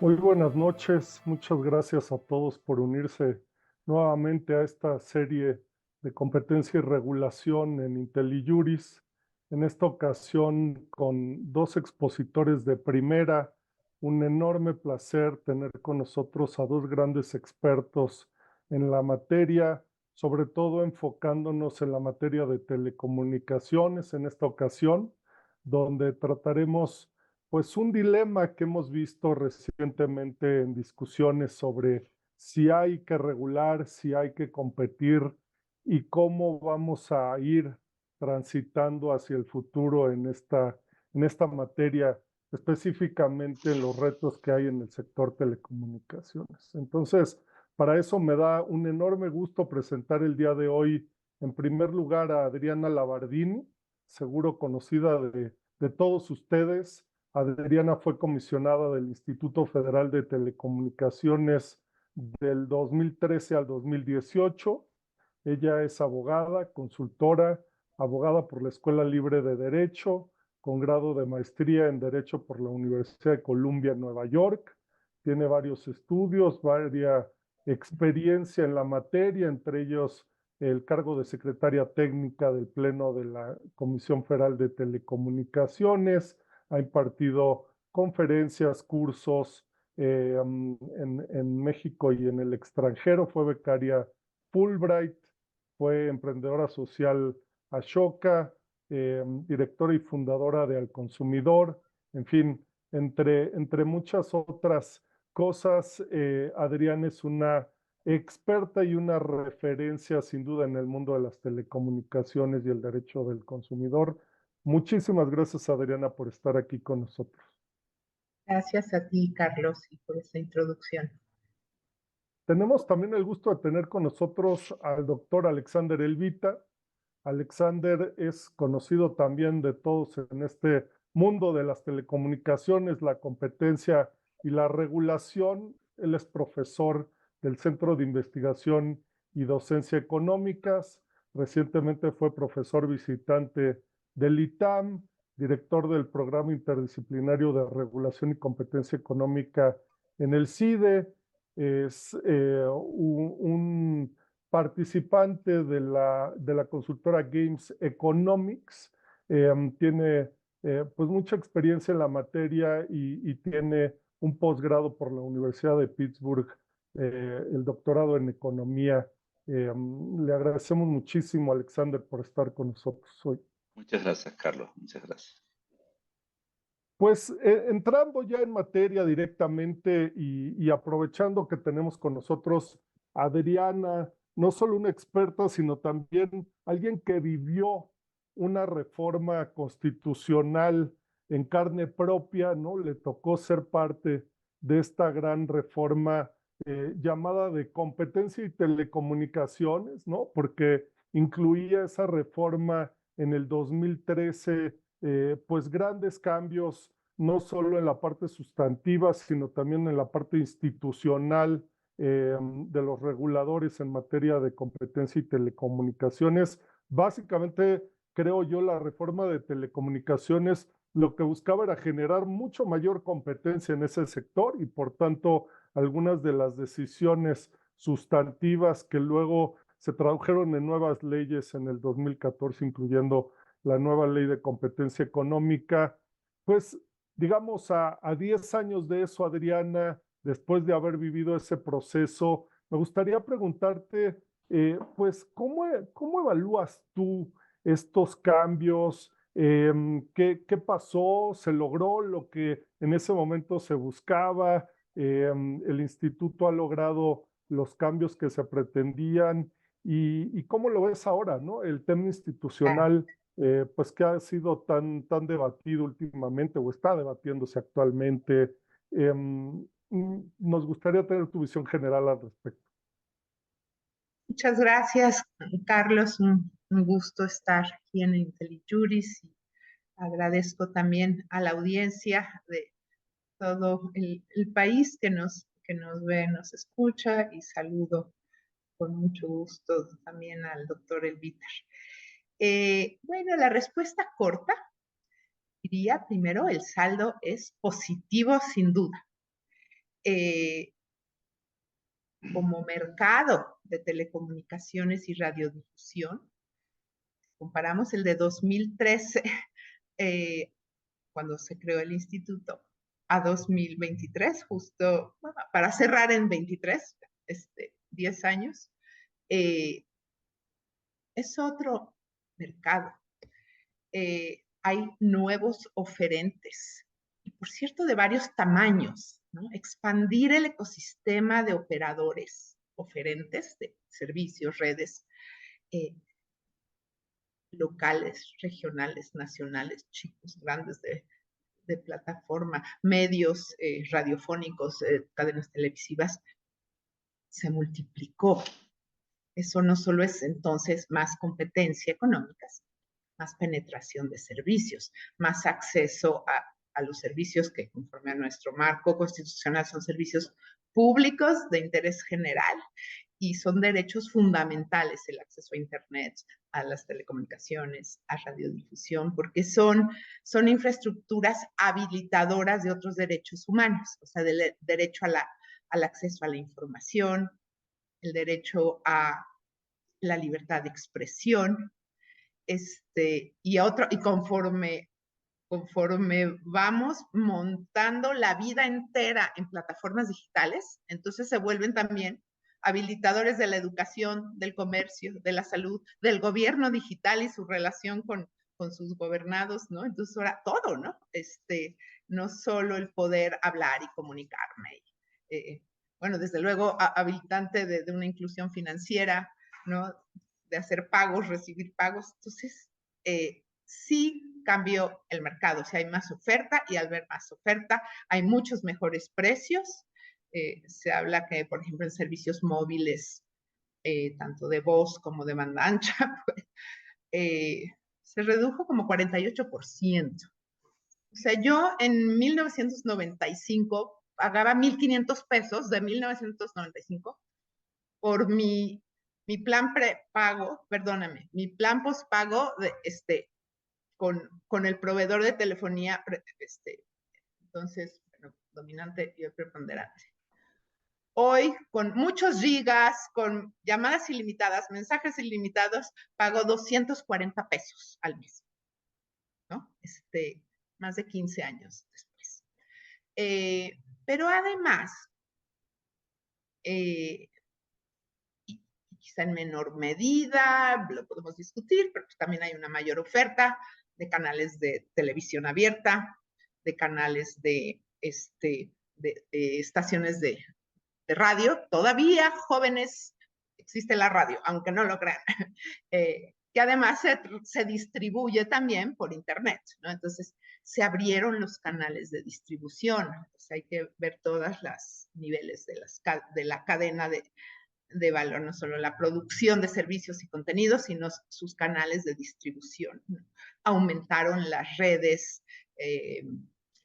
Muy buenas noches, muchas gracias a todos por unirse nuevamente a esta serie de competencia y regulación en IntelliJuris. En esta ocasión con dos expositores de primera, un enorme placer tener con nosotros a dos grandes expertos en la materia, sobre todo enfocándonos en la materia de telecomunicaciones en esta ocasión, donde trataremos pues un dilema que hemos visto recientemente en discusiones sobre si hay que regular, si hay que competir y cómo vamos a ir transitando hacia el futuro en esta materia, específicamente en los retos que hay en el sector telecomunicaciones. Entonces, para eso me da un enorme gusto presentar el día de hoy, en primer lugar, a Adriana Labardini, seguro conocida de todos ustedes. Adriana fue comisionada del Instituto Federal de Telecomunicaciones del 2013 al 2018. Ella es abogada, consultora, abogada por la Escuela Libre de Derecho, con grado de maestría en Derecho por la Universidad de Columbia en Nueva York. Tiene varios estudios, varias experiencia en la materia, entre ellos el cargo de secretaria técnica del Pleno de la Comisión Federal de Telecomunicaciones. Ha impartido conferencias, cursos en México y en el extranjero. Fue becaria Fulbright, fue emprendedora social Ashoka, directora y fundadora de Al Consumidor. En fin, entre muchas otras cosas, Adrián es una experta y una referencia sin duda en el mundo de las telecomunicaciones y el derecho del consumidor. Muchísimas gracias, Adriana, por estar aquí con nosotros. Gracias a ti, Carlos, y por esta introducción. Tenemos también el gusto de tener con nosotros al doctor Alexander Elvita. Alexander es conocido también de todos en este mundo de las telecomunicaciones, la competencia y la regulación. Él es profesor del Centro de Investigación y Docencia Económicas. Recientemente fue profesor visitante del ITAM, director del Programa Interdisciplinario de Regulación y Competencia Económica en el CIDE. Es un participante de la consultora Games Economics. Tiene pues mucha experiencia en la materia y tiene un posgrado por la Universidad de Pittsburgh, el doctorado en economía. Le agradecemos muchísimo, Alexander, por estar con nosotros hoy. Muchas gracias, Carlos. Muchas gracias. Pues entrando ya en materia directamente y aprovechando que tenemos con nosotros a Adriana, no solo una experta, sino también alguien que vivió una reforma constitucional en carne propia, ¿no? Le tocó ser parte de esta gran reforma llamada de competencia y telecomunicaciones, ¿no? Porque incluía esa reforma en el 2013 pues grandes cambios, no solo en la parte sustantiva, sino también en la parte institucional de los reguladores en materia de competencia y telecomunicaciones. Básicamente, creo yo, la reforma de telecomunicaciones lo que buscaba era generar mucho mayor competencia en ese sector y por tanto algunas de las decisiones sustantivas que luego se tradujeron en nuevas leyes en el 2014, incluyendo la nueva ley de competencia económica. Pues digamos a 10 años de eso, Adriana, después de haber vivido ese proceso, me gustaría preguntarte, pues, ¿cómo evalúas tú estos cambios? ¿Qué pasó? ¿Se logró lo que en ese momento se buscaba? ¿El instituto ha logrado los cambios que se pretendían? ¿Y cómo lo ves ahora, no? El tema institucional pues que ha sido tan debatido últimamente o está debatiéndose actualmente. Nos gustaría tener tu visión general al respecto. Muchas gracias, Carlos. Un gusto estar aquí en IntelliJuris y agradezco también a la audiencia de todo el país que nos ve, nos escucha y saludo con mucho gusto también al doctor Elvitar. Bueno, la respuesta corta diría primero, el saldo es positivo sin duda. como mercado de telecomunicaciones y radiodifusión, comparamos el de 2013, cuando se creó el instituto, a 2023, justo para cerrar en 23, 10 años, es otro mercado. Hay nuevos oferentes, y por cierto, de varios tamaños, ¿no? Expandir el ecosistema de operadores, oferentes de servicios, redes locales, regionales, nacionales, chicos, grandes de plataforma, medios radiofónicos, cadenas televisivas, se multiplicó. Eso no solo es entonces más competencia económica, más penetración de servicios, más acceso a los servicios que conforme a nuestro marco constitucional son servicios públicos de interés general y son derechos fundamentales el acceso a Internet, a las telecomunicaciones, a radiodifusión, porque son infraestructuras habilitadoras de otros derechos humanos, o sea, del derecho al acceso a la información, el derecho a la libertad de expresión, y conforme vamos montando la vida entera en plataformas digitales, entonces se vuelven también habilitadores de la educación, del comercio, de la salud, del gobierno digital y su relación con sus gobernados, ¿no? Entonces ahora todo, ¿no? No solo el poder hablar y comunicarme. Bueno, desde luego habilitante de una inclusión financiera, ¿no? De hacer pagos, recibir pagos. Entonces, sí cambió el mercado, o sea, hay más oferta y al ver más oferta hay muchos mejores precios. Se habla que, por ejemplo, en servicios móviles, tanto de voz como de banda ancha, pues, se redujo como 48%. O sea, yo en 1995 pagaba 1,500 pesos de 1995 por mi plan prepago, perdóname, mi plan postpago con el proveedor de telefonía, entonces, bueno, dominante y preponderante. Hoy, con muchos gigas, con llamadas ilimitadas, mensajes ilimitados, pago 240 pesos al mes, ¿no? Más de 15 años después. Pero además, quizá en menor medida, lo podemos discutir, pero pues también hay una mayor oferta de canales de televisión abierta, de canales de estaciones de radio. Todavía, jóvenes, existe la radio, aunque no lo crean, que además se distribuye también por internet, ¿no? Entonces, se abrieron los canales de distribución. Entonces, hay que ver todos los niveles de la cadena de valor, no solo la producción de servicios y contenidos, sino sus canales de distribución, ¿no? Aumentaron las redes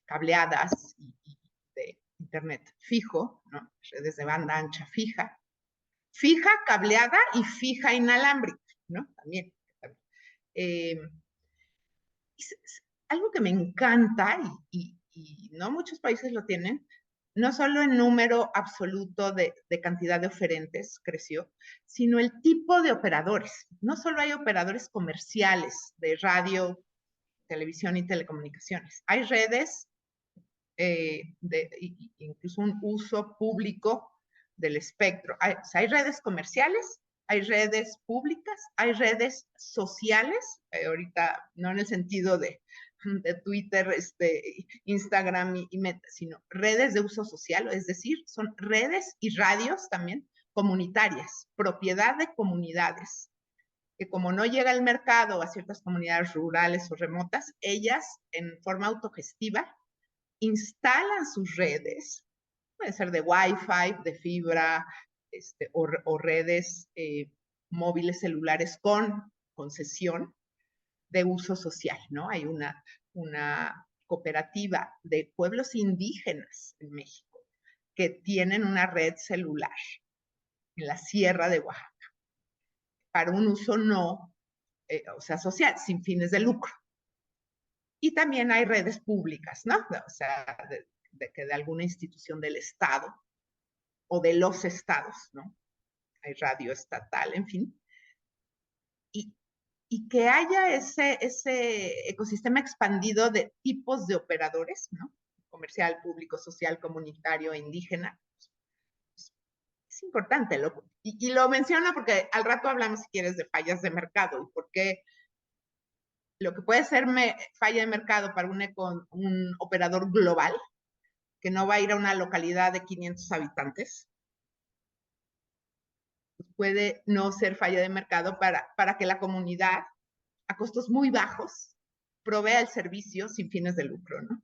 cableadas y de internet fijo, ¿no? Redes de banda ancha fija, cableada y fija inalámbrica, ¿no? También. Algo que me encanta y no muchos países lo tienen, no solo el número absoluto de cantidad de oferentes creció, sino el tipo de operadores. No solo hay operadores comerciales de radio, televisión y telecomunicaciones. Hay redes, incluso un uso público del espectro. Hay redes comerciales, hay redes públicas, hay redes sociales, ahorita no en el sentido de Twitter, Instagram y Meta, sino redes de uso social, es decir, son redes y radios también comunitarias, propiedad de comunidades, que como no llega al mercado a ciertas comunidades rurales o remotas, ellas en forma autogestiva instalan sus redes, pueden ser de Wi-Fi, de fibra, o redes móviles celulares con concesión de uso social, ¿no? Hay una cooperativa de pueblos indígenas en México que tienen una red celular en la Sierra de Oaxaca para un uso no, o sea, social, sin fines de lucro. Y también hay redes públicas, ¿no? O sea, de que de alguna institución del Estado o de los estados, ¿no? Hay radio estatal, en fin. Y que haya ese ecosistema expandido de tipos de operadores, ¿no? Comercial, público, social, comunitario e indígena. Es importante. Y lo menciono porque al rato hablamos, si quieres, de fallas de mercado y por qué lo que puede ser falla de mercado para un operador global, que no va a ir a una localidad de 500 habitantes, pues puede no ser falla de mercado para que la comunidad, a costos muy bajos, provea el servicio sin fines de lucro, ¿no?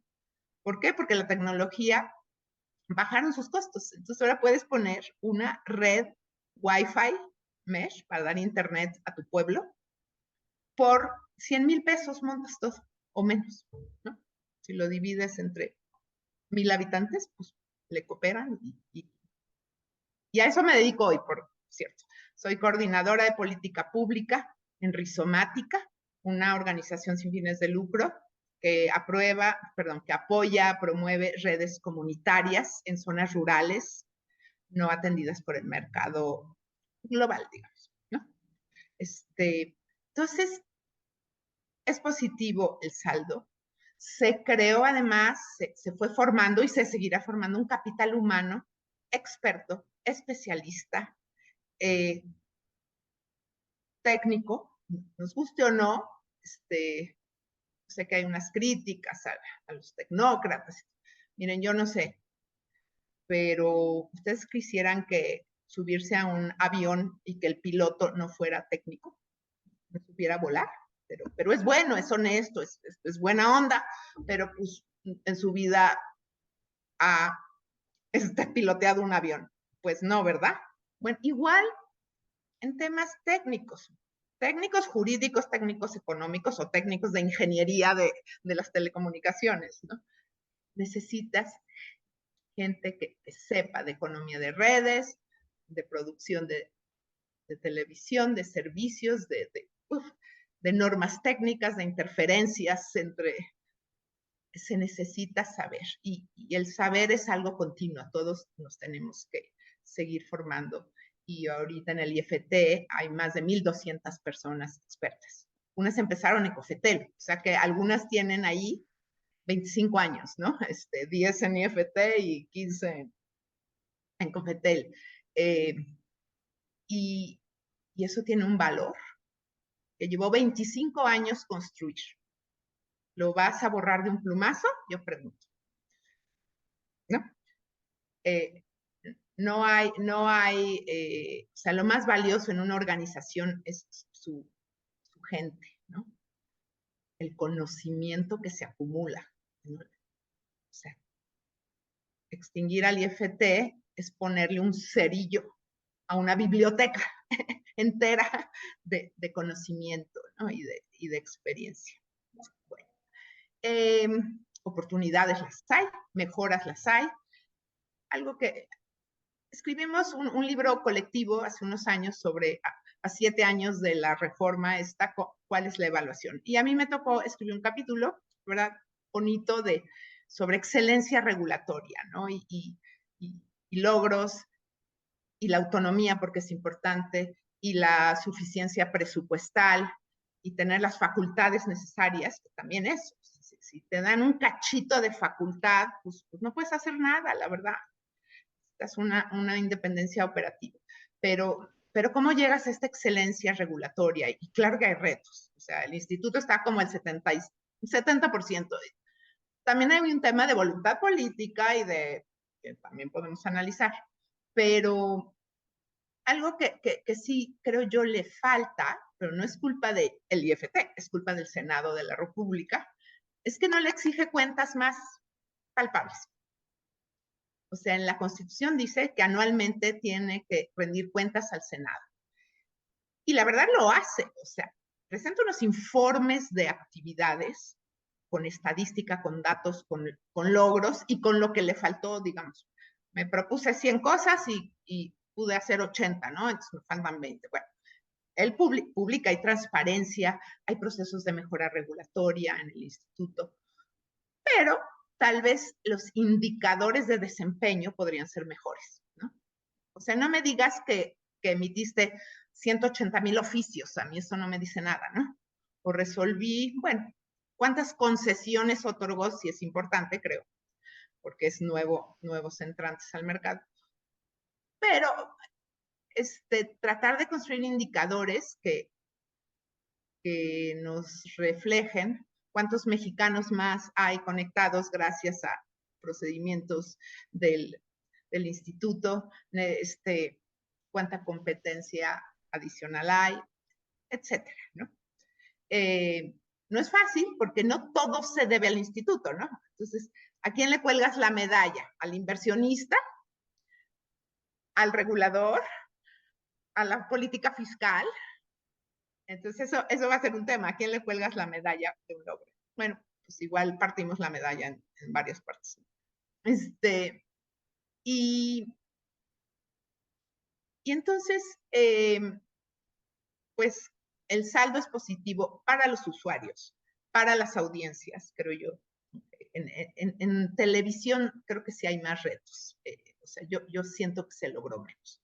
¿Por qué? Porque la tecnología bajaron sus costos. Entonces ahora puedes poner una red Wi-Fi mesh para dar internet a tu pueblo. Por 100,000 pesos montas todo, o menos, ¿no? Si lo divides entre 1,000 habitantes, pues le cooperan y a eso me dedico hoy, por cierto. Soy coordinadora de política pública en Rizomática, una organización sin fines de lucro que apoya, promueve redes comunitarias en zonas rurales no atendidas por el mercado global, digamos, ¿no? Entonces, es positivo el saldo. Se creó además, se fue formando y se seguirá formando un capital humano experto, especialista, técnico, nos guste o no, sé que hay unas críticas a los tecnócratas. Miren, yo no sé, pero ustedes quisieran que subirse a un avión y que el piloto no fuera técnico, no supiera volar, pero es bueno, es honesto, es buena onda, pero pues en su vida ha piloteado un avión. Pues no, ¿verdad? Bueno, igual en temas técnicos jurídicos, técnicos económicos o técnicos de ingeniería de las telecomunicaciones, ¿no? Necesitas gente que sepa de economía de redes, de producción de televisión, de servicios, de normas técnicas, de interferencias se necesita saber. Y el saber es algo continuo, todos nos tenemos que seguir formando. Y ahorita en el IFT hay más de 1,200 personas expertas. Unas empezaron en Cofetel, o sea que algunas tienen ahí 25 años, ¿no? 10 en IFT y 15 en Cofetel. Y eso tiene un valor que llevó 25 años construir. ¿Lo vas a borrar de un plumazo? Yo pregunto. ¿No? No hay, o sea, lo más valioso en una organización es su gente, ¿no? El conocimiento que se acumula, ¿no? O sea, extinguir al IFT es ponerle un cerillo a una biblioteca entera de conocimiento, ¿no? y de experiencia. Bueno, oportunidades las hay, mejoras las hay. Algo que escribimos un libro colectivo hace unos años sobre a 7 años de la reforma cuál es la evaluación. Y a mí me tocó escribir un capítulo, ¿verdad? Bonito sobre excelencia regulatoria, ¿no? Y logros, y la autonomía, porque es importante, y la suficiencia presupuestal, y tener las facultades necesarias, que también es. Si te dan un cachito de facultad, pues no puedes hacer nada, la verdad. Es una independencia operativa. Pero ¿cómo llegas a esta excelencia regulatoria? Y claro que hay retos. O sea, el instituto está como el 70%. También hay un tema de voluntad política y que también podemos analizar. Pero algo que sí creo yo le falta, pero no es culpa del IFT, es culpa del Senado de la República, es que no le exige cuentas más palpables. O sea, en la Constitución dice que anualmente tiene que rendir cuentas al Senado. Y la verdad lo hace, o sea, presenta unos informes de actividades con estadística, con datos, con logros y con lo que le faltó, digamos. Me propuse 100 cosas y pude hacer 80, ¿no? Entonces me faltan 20. Bueno, él publica, hay transparencia, hay procesos de mejora regulatoria en el instituto, pero tal vez los indicadores de desempeño podrían ser mejores, ¿no? O sea, no me digas que emitiste 180,000 oficios, a mí eso no me dice nada, ¿no? O resolví, bueno, ¿cuántas concesiones otorgó? Sí es importante, creo, porque es nuevos entrantes al mercado. Pero tratar de construir indicadores que nos reflejen cuántos mexicanos más hay conectados gracias a procedimientos del instituto, cuánta competencia adicional hay, etcétera, ¿no? No es fácil porque no todo se debe al instituto, ¿no? Entonces, ¿a quién le cuelgas la medalla? ¿Al inversionista? ¿Al regulador? ¿A la política fiscal? Entonces, eso va a ser un tema. ¿A quién le cuelgas la medalla de un logro? Bueno, pues igual partimos la medalla en varias partes. Y entonces, pues el saldo es positivo para los usuarios, para las audiencias, creo yo. En televisión creo que sí hay más retos. O sea, yo siento que se logró menos.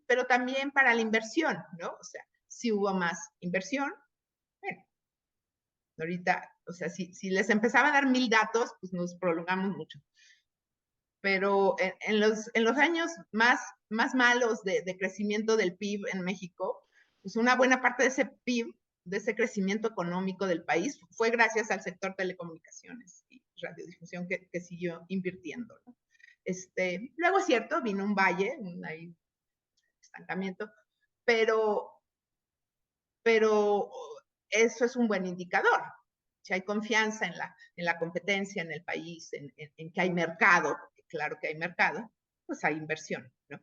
Pero también para la inversión, ¿no? O sea, si hubo más inversión, bueno, ahorita, o sea, si les empezaba a dar 1000 datos, pues nos prolongamos mucho. Pero en los años más malos de crecimiento del PIB en México, pues una buena parte de ese PIB, de ese crecimiento económico del país, fue gracias al sector telecomunicaciones y radiodifusión que siguió invirtiendo, ¿no? Luego es cierto, vino un valle, un estancamiento, pero eso es un buen indicador. Si hay confianza en la competencia en el país, en que hay mercado, porque claro que hay mercado, pues hay inversión, ¿no?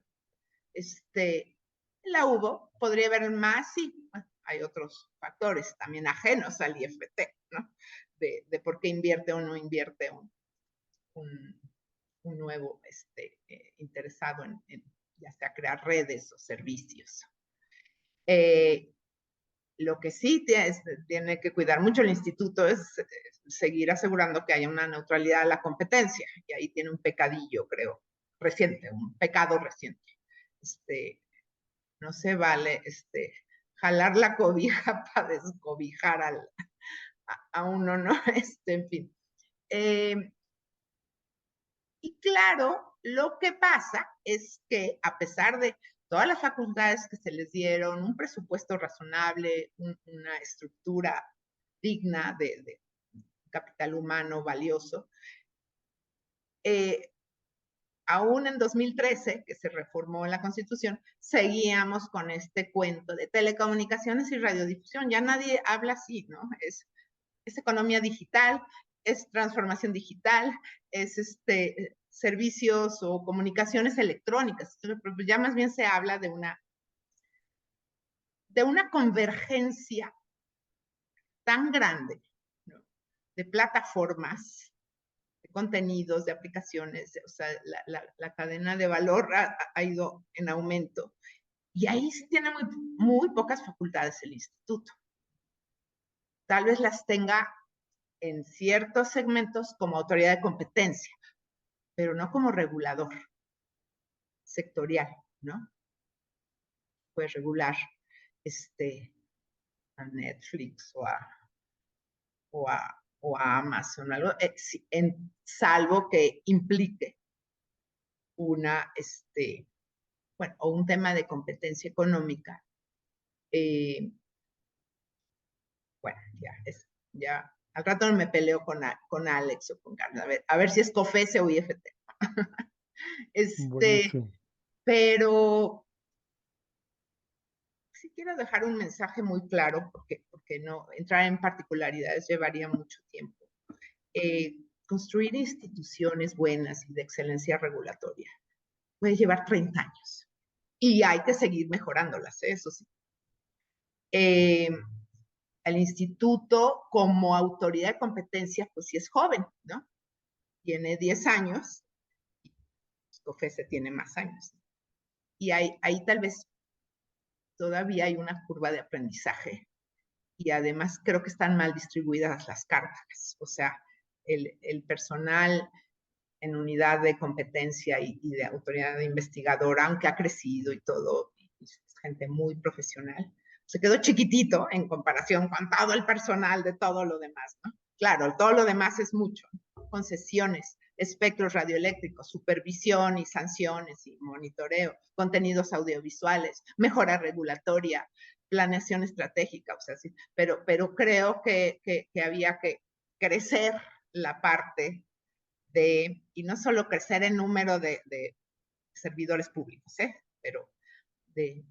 La hubo, podría haber más, sí, bueno, hay otros factores también ajenos al IFT, ¿no? De por qué invierte o no invierte un nuevo interesado en ya sea crear redes o servicios. Lo que sí tiene que cuidar mucho el instituto es seguir asegurando que haya una neutralidad a la competencia, y ahí tiene un pecadillo, creo, reciente, un pecado reciente. No se vale jalar la cobija para descobijar a uno, ¿no? En fin. Y claro, lo que pasa es que a pesar de todas las facultades que se les dieron, un presupuesto razonable, una estructura digna de capital humano valioso, aún en 2013, que se reformó la Constitución, seguíamos con este cuento de telecomunicaciones y radiodifusión. Ya nadie habla así, ¿no? Es economía digital, es transformación digital, es servicios o comunicaciones electrónicas. Ya más bien se habla de una convergencia tan grande, ¿no? De plataformas, de contenidos, de aplicaciones, o sea, la cadena de valor ha ido en aumento. Y ahí sí tiene muy pocas facultades el instituto. Tal vez las tenga en ciertos segmentos como autoridad de competencia, pero no como regulador sectorial, ¿no? Puede regular a Netflix o a Amazon, algo, salvo que implique o un tema de competencia económica. Bueno, ya al rato me peleo con Alex o con Carlos, a ver si es COFESE o IFT. Buenísimo. Pero sí quiero dejar un mensaje muy claro, porque no entrar en particularidades llevaría mucho tiempo. Construir instituciones buenas y de excelencia regulatoria puede llevar 30 años y hay que seguir mejorándolas, eso sí. El instituto como autoridad de competencia, pues sí es joven, ¿no? Tiene 10 años, COFESE tiene más años. Y ahí tal vez todavía hay una curva de aprendizaje y además creo que están mal distribuidas las cargas. O sea, el personal en unidad de competencia y de autoridad investigadora, aunque ha crecido y todo, y es gente muy profesional, se quedó chiquitito en comparación con todo el personal de todo lo demás, ¿no? Claro, todo lo demás es mucho, ¿no? Concesiones, espectros radioeléctricos, supervisión y sanciones y monitoreo, contenidos audiovisuales, mejora regulatoria, planeación estratégica, o sea, sí, pero creo que había que crecer la parte de, y no solo crecer en número de servidores públicos, pero de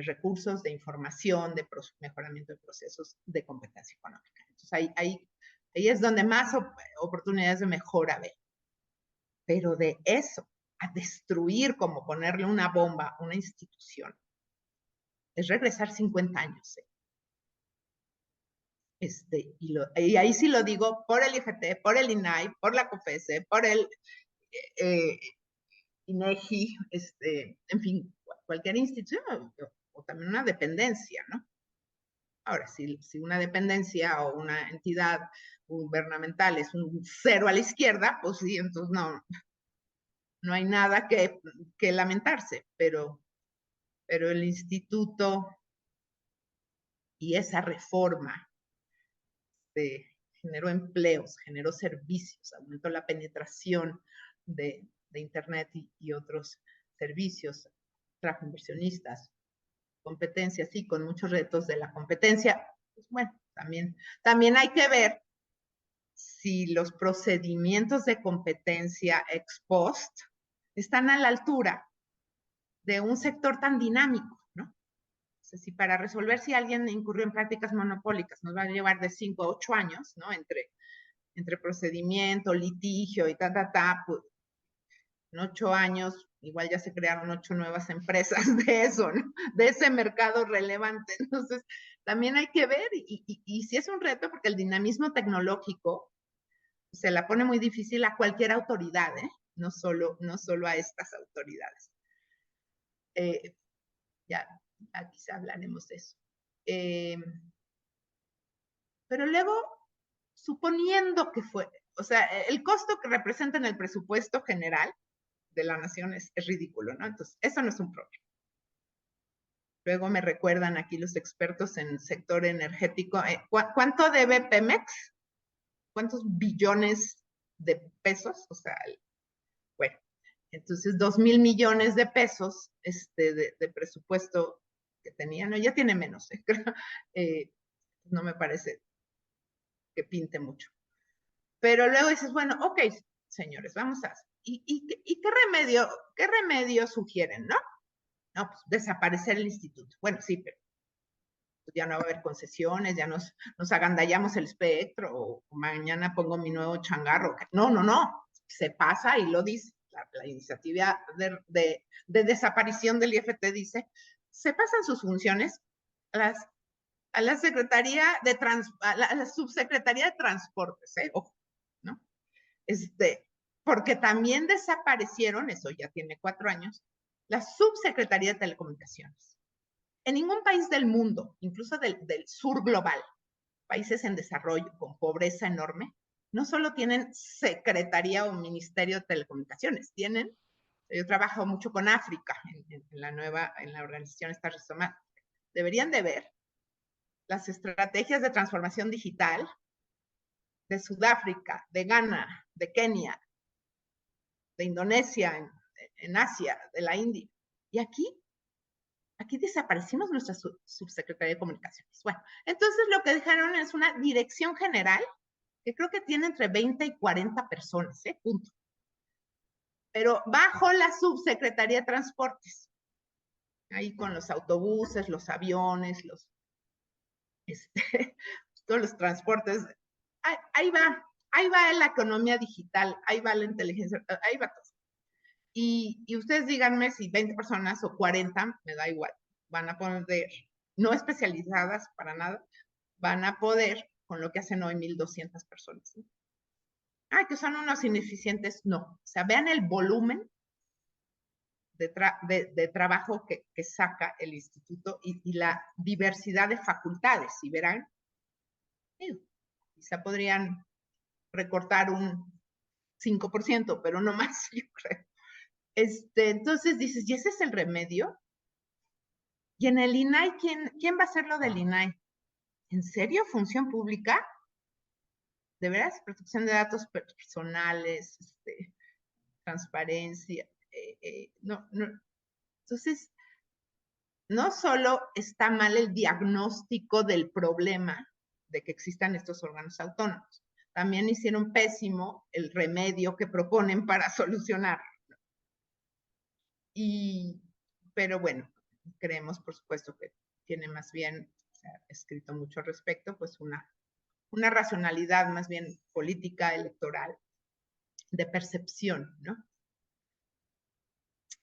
recursos, de información, de mejoramiento de procesos de competencia económica. Entonces ahí es donde más oportunidades de mejora ve. Pero de eso a destruir, como ponerle una bomba a una institución, es regresar 50 años. Y ahí sí lo digo por el IFT, por el INAI, por la COFESE, por el INEGI, en fin, cualquier institución o también una dependencia, ¿no? Ahora, si una dependencia o una entidad gubernamental es un cero a la izquierda, pues sí, entonces no hay nada que lamentarse, pero el instituto y esa reforma generó empleos, generó servicios, aumentó la penetración de Internet y otros servicios, trajo inversionistas, competencia, sí, con muchos retos de la competencia. Pues bueno, también hay que ver si los procedimientos de competencia ex post están a la altura de un sector tan dinámico, ¿no? O sea, si para resolver si alguien incurrió en prácticas monopólicas nos va a llevar de 5 a 8 años, ¿no? Entre procedimiento, litigio y pues en 8 años igual ya se crearon 8 nuevas empresas de eso, ¿no? De ese mercado relevante. Entonces, también hay que ver, y sí es un reto, porque el dinamismo tecnológico se la pone muy difícil a cualquier autoridad, no solo a estas autoridades. Ya quizá hablaremos de eso. Pero luego, suponiendo que fue, o sea, el costo que representa en el presupuesto general de la nación es ridículo, ¿no? Entonces, eso no es un problema. Luego me recuerdan aquí los expertos en sector energético, ¿cuánto debe Pemex? ¿Cuántos billones de pesos? O sea, bueno, entonces 2,000 millones de pesos de presupuesto que tenía, no, ya tiene menos, no me parece que pinte mucho. Pero luego dices, bueno, ok, señores, vamos a hacer. ¿Y qué remedio sugieren, no? No, pues desaparecer el instituto. Bueno, sí, pero ya no va a haber concesiones, ya nos agandallamos el espectro, o mañana pongo mi nuevo changarro. No, se pasa y lo dice. La iniciativa de desaparición del IFT dice, se pasan sus funciones a la Secretaría a la Subsecretaría de Transportes, ojo, ¿no? Porque también desaparecieron, eso ya tiene 4 años, la Subsecretaría de Telecomunicaciones. En ningún país del mundo, incluso del sur global, países en desarrollo con pobreza enorme, no solo tienen Secretaría o Ministerio de Telecomunicaciones, yo trabajo mucho con África en la organización esta Rizoma, deberían de ver las estrategias de transformación digital de Sudáfrica, de Ghana, de Kenia, de Indonesia, en Asia, de la India. Y aquí desaparecimos nuestra subsecretaría de comunicaciones. Bueno, entonces lo que dejaron es una dirección general que creo que tiene entre 20 y 40 personas, punto. Pero bajo la subsecretaría de transportes, ahí con los autobuses, los aviones, todos los transportes, ahí va la economía digital, ahí va la inteligencia, ahí va todo. Y ustedes díganme si 20 personas o 40, me da igual, van a poder, no especializadas para nada, van a poder con lo que hacen hoy 1,200 personas. ¿Sí? Que son unos ineficientes, no. O sea, vean el volumen de trabajo que saca el instituto y la diversidad de facultades, y verán Quizá podrían recortar un 5%, pero no más, yo creo. Entonces dices, ¿y ese es el remedio? Y en el INAI, ¿quién va a hacer lo del INAI? ¿En serio? ¿Función pública? ¿De veras? Protección de datos personales, transparencia. No. Entonces, no solo está mal el diagnóstico del problema de que existan estos órganos autónomos, también hicieron pésimo el remedio que proponen para solucionar. Pero bueno, creemos, por supuesto, que tiene más bien, se ha escrito mucho al respecto, pues una racionalidad más bien política, electoral, de percepción, ¿no?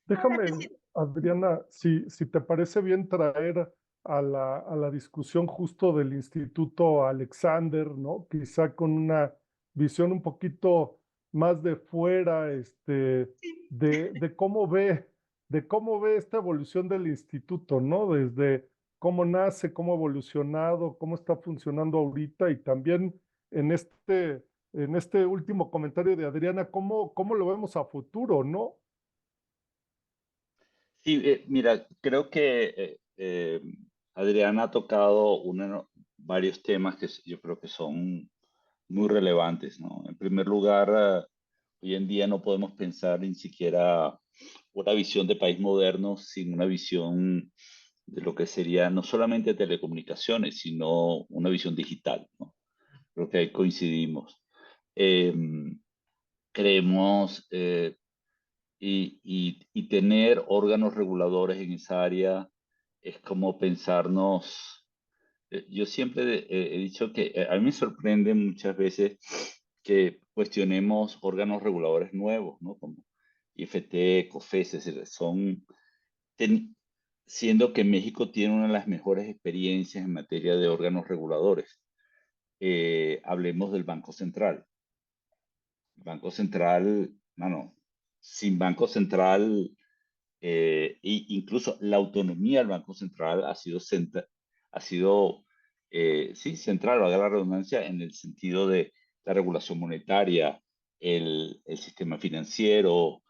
Déjame, Adriana, si te parece bien traer a la discusión justo del Instituto Alexander, ¿no? Quizá con una visión un poquito más de fuera, de cómo ve esta evolución del instituto, ¿no? Desde cómo nace, cómo ha evolucionado, cómo está funcionando ahorita y también en este último comentario de Adriana, cómo lo vemos a futuro, ¿no? Sí, mira, creo que Adriana ha tocado varios temas que yo creo que son muy relevantes, ¿no? En primer lugar, hoy en día no podemos pensar ni siquiera una visión de país moderno sin una visión de lo que sería no solamente telecomunicaciones, sino una visión digital, ¿no? Creo que ahí coincidimos. Eh, creemos y tener órganos reguladores en esa área es como pensarnos. Yo siempre he dicho que a mí me sorprende muchas veces que cuestionemos órganos reguladores nuevos, ¿no? Como IFT, COFES, es decir, ten- siendo que México tiene una de las mejores experiencias en materia de órganos reguladores. Hablemos del Banco Central. El Banco Central, no, sin Banco Central, incluso la autonomía del Banco Central ha sido sí, central, valga la redundancia, en el sentido de la regulación monetaria, el sistema financiero,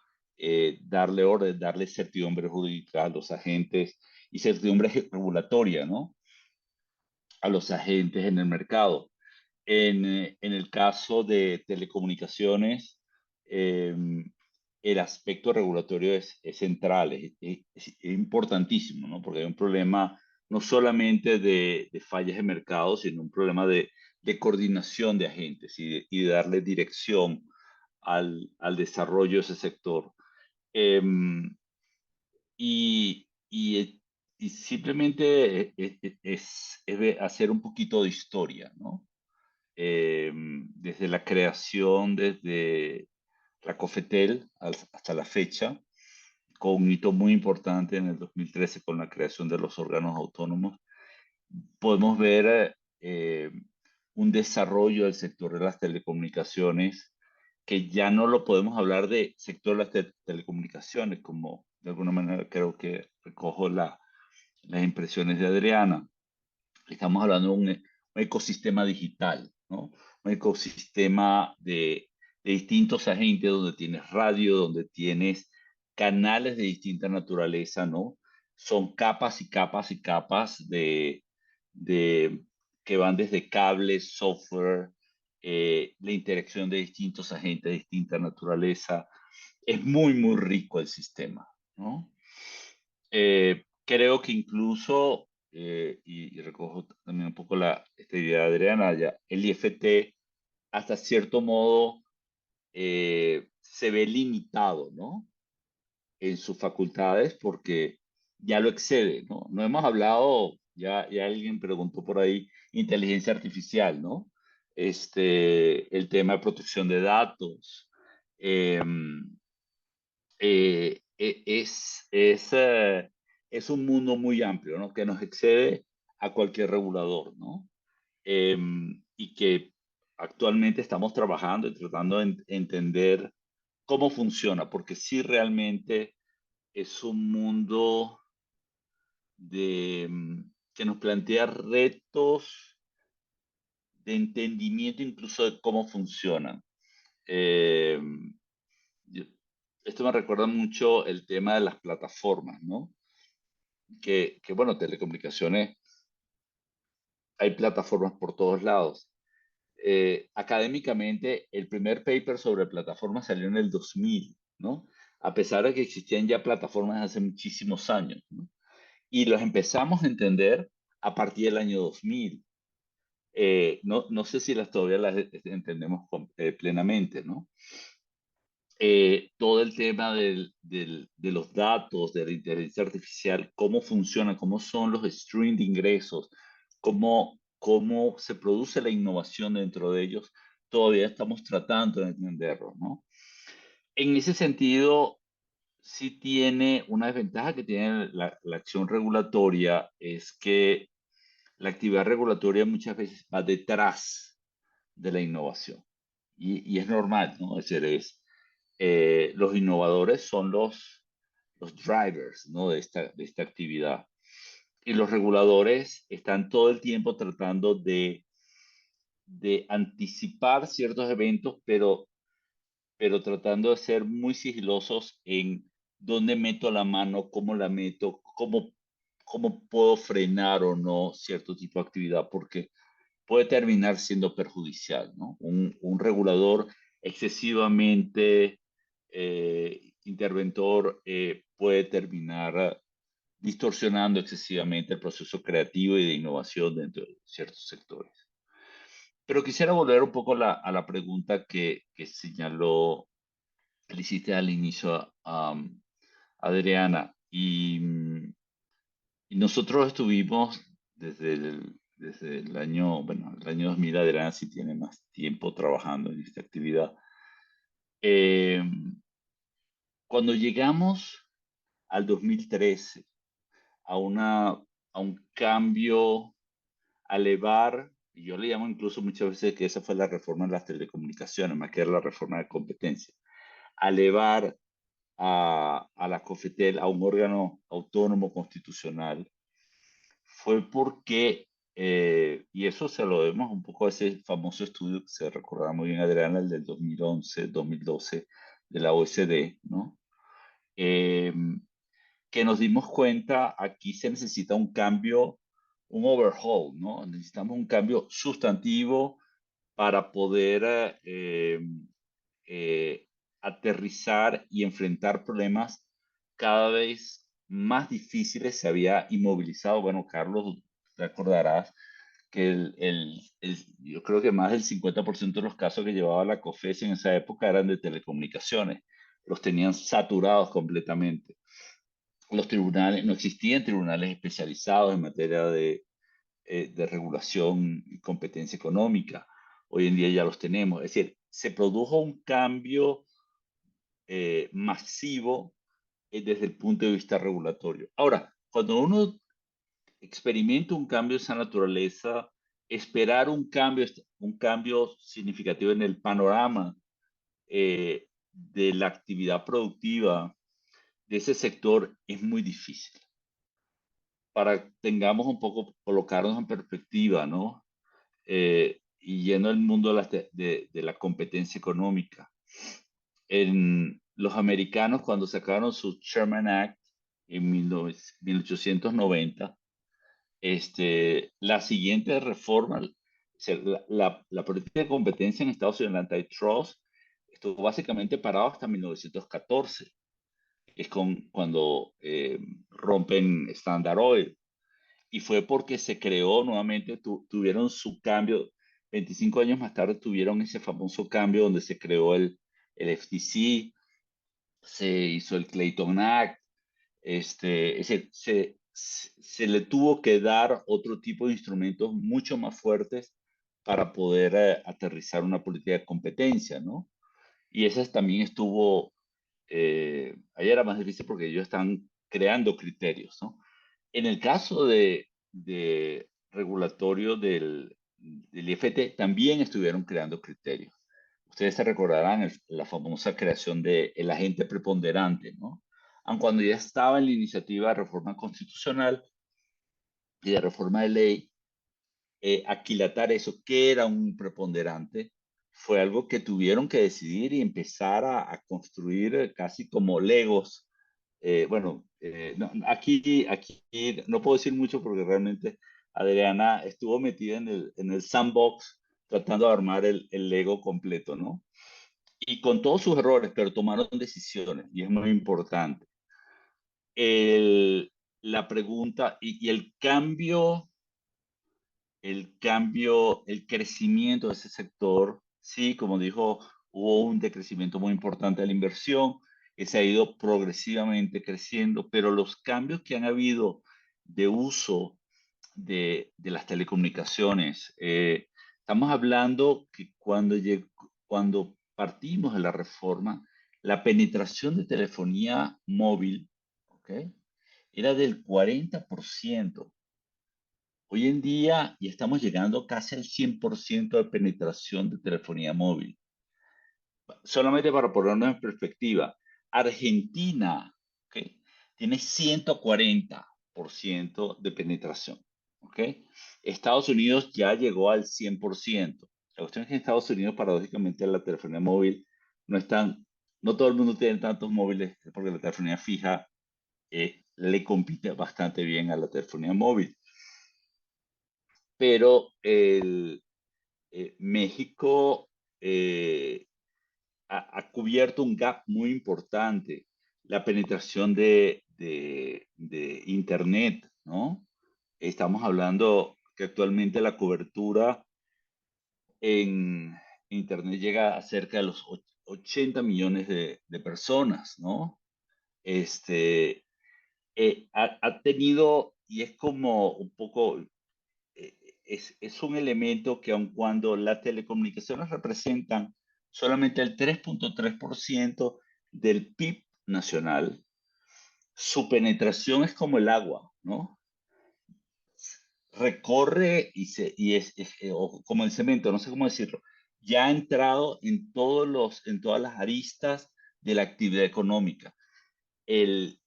darle orden, darle certidumbre jurídica a los agentes y certidumbre regulatoria, ¿no? A los agentes en el mercado. En el caso de telecomunicaciones, eh, el aspecto regulatorio es central, es importantísimo, ¿no? Porque hay un problema no solamente de fallas de mercado, sino un problema de coordinación de agentes y de darle dirección al desarrollo de ese sector. Eh, y simplemente es hacer un poquito de historia, ¿no? Desde la creación, desde la COFETEL hasta la fecha, con un hito muy importante en el 2013 con la creación de los órganos autónomos, podemos ver un desarrollo del sector de las telecomunicaciones que ya no lo podemos hablar de sector de las telecomunicaciones, como de alguna manera creo que recojo las impresiones de Adriana. Estamos hablando de un ecosistema digital, ¿no? Un ecosistema de distintos agentes donde tienes radio, donde tienes canales de distinta naturaleza, ¿no? Son capas y capas y capas de que van desde cables, software, la interacción de distintos agentes de distinta naturaleza. Es muy, muy rico el sistema, ¿no? Creo que incluso, y recojo también un poco esta idea de Adriana, ya, el IFT hasta cierto modo se ve limitado, ¿no? En sus facultades porque ya lo excede, ¿no? No hemos hablado, ya alguien preguntó por ahí, inteligencia artificial, ¿no? El tema de protección de datos. Es un mundo muy amplio, ¿no? Que nos excede a cualquier regulador, ¿no? Y que actualmente estamos trabajando y tratando de entender cómo funciona, porque sí realmente es un mundo que nos plantea retos de entendimiento incluso de cómo funcionan. Eh, Esto me recuerda mucho el tema de las plataformas, ¿no? Bueno, telecomunicaciones, hay plataformas por todos lados. Académicamente, el primer paper sobre plataformas salió en el 2000, ¿no? A pesar de que existían ya plataformas hace muchísimos años, ¿no? Y los empezamos a entender a partir del año 2000. No sé si todavía las entendemos plenamente, ¿no? Todo el tema de los datos, de la inteligencia artificial, cómo funciona, cómo son los streams de ingresos, cómo se produce la innovación dentro de ellos, todavía estamos tratando de entenderlo, ¿no? En ese sentido, sí tiene una desventaja que tiene la acción regulatoria, es que la actividad regulatoria muchas veces va detrás de la innovación. Y es normal, ¿no? Es decir, los innovadores son los drivers, ¿no? de esta actividad. Y los reguladores están todo el tiempo tratando de anticipar ciertos eventos, pero tratando de ser muy sigilosos en dónde meto la mano, cómo la meto, cómo puedo frenar o no cierto tipo de actividad, porque puede terminar siendo perjudicial, ¿no? Un regulador excesivamente interventor puede terminar distorsionando excesivamente el proceso creativo y de innovación dentro de ciertos sectores. Pero quisiera volver un poco a la pregunta que señaló, que le hiciste al inicio a Adriana. Y nosotros estuvimos desde el año, bueno, el año 2000, Adriana sí tiene más tiempo trabajando en esta actividad. Eh, Cuando llegamos al 2013, a un cambio, a elevar, y yo le llamo incluso muchas veces que esa fue la reforma de las telecomunicaciones, más que la reforma de competencia, a elevar a la COFETEL a un órgano autónomo constitucional, fue porque, y eso se lo debemos un poco a ese famoso estudio que se recordaba muy bien, Adriana, el del 2011-2012 de la OECD, ¿no? Eh, que nos dimos cuenta, aquí se necesita un cambio, un overhaul, ¿no? Necesitamos un cambio sustantivo para poder eh, aterrizar y enfrentar problemas cada vez más difíciles. Se había inmovilizado, bueno, Carlos, te acordarás que yo creo que más del 50% de los casos que llevaba la COFES en esa época eran de telecomunicaciones. Los tenían saturados completamente. Los tribunales, no existían tribunales especializados en materia de regulación y competencia económica. Hoy en día ya los tenemos. Es decir, se produjo un cambio masivo desde el punto de vista regulatorio. Ahora, cuando uno experimenta un cambio de esa naturaleza, esperar un cambio significativo en el panorama de la actividad productiva de ese sector es muy difícil. Para que tengamos un poco, colocarnos en perspectiva, ¿no? Y yendo al mundo de la competencia económica. Los americanos, cuando sacaron su Sherman Act en 1890, la siguiente reforma, o sea, la política de competencia en Estados Unidos, el antitrust, estuvo básicamente parado hasta 1914, que es cuando rompen Standard Oil. Y fue porque se creó nuevamente, tuvieron su cambio, 25 años más tarde tuvieron ese famoso cambio donde se creó el FTC, se hizo el Clayton Act, se le tuvo que dar otro tipo de instrumentos mucho más fuertes para poder aterrizar una política de competencia, ¿no? Y esa también estuvo, ahí era más difícil porque ellos están creando criterios, ¿no? En el caso de regulatorio del IFT, también estuvieron creando criterios. Ustedes se recordarán la famosa creación del agente preponderante, ¿no? Aun cuando ya estaba en la iniciativa de reforma constitucional y de reforma de ley, aquilatar eso, que era un preponderante, fue algo que tuvieron que decidir y empezar a construir casi como Legos. Bueno, no, aquí no puedo decir mucho porque realmente Adriana estuvo metida en el sandbox tratando de armar el Lego completo, ¿no? Y con todos sus errores, pero tomaron decisiones y es muy importante. El, la pregunta y el crecimiento de ese sector, sí, como dijo, hubo un decrecimiento muy importante de la inversión, que se ha ido progresivamente creciendo, pero los cambios que han habido de uso de las telecomunicaciones, estamos hablando que cuando partimos de la reforma, la penetración de telefonía móvil, ¿ok?, era del 40%. Hoy en día ya estamos llegando casi al 100% de penetración de telefonía móvil. Solamente para ponernos en perspectiva, Argentina, ¿ok?, tiene 140% de penetración. ¿Ok? Estados Unidos ya llegó al 100%. La cuestión es que en Estados Unidos, paradójicamente, la telefonía móvil no están, no todo el mundo tiene tantos móviles porque la telefonía fija le compite bastante bien a la telefonía móvil. Pero México ha cubierto un gap muy importante, la penetración de Internet, ¿no? Estamos hablando que actualmente la cobertura en Internet llega a cerca de los 80 millones de personas, ¿no? Este, ha tenido, y es como un poco, es un elemento que aun cuando las telecomunicaciones representan solamente el 3.3% del PIB nacional, su penetración es como el agua, ¿no? Recorre o como el cemento, no sé cómo decirlo, ya ha entrado en todas las aristas de la actividad económica. El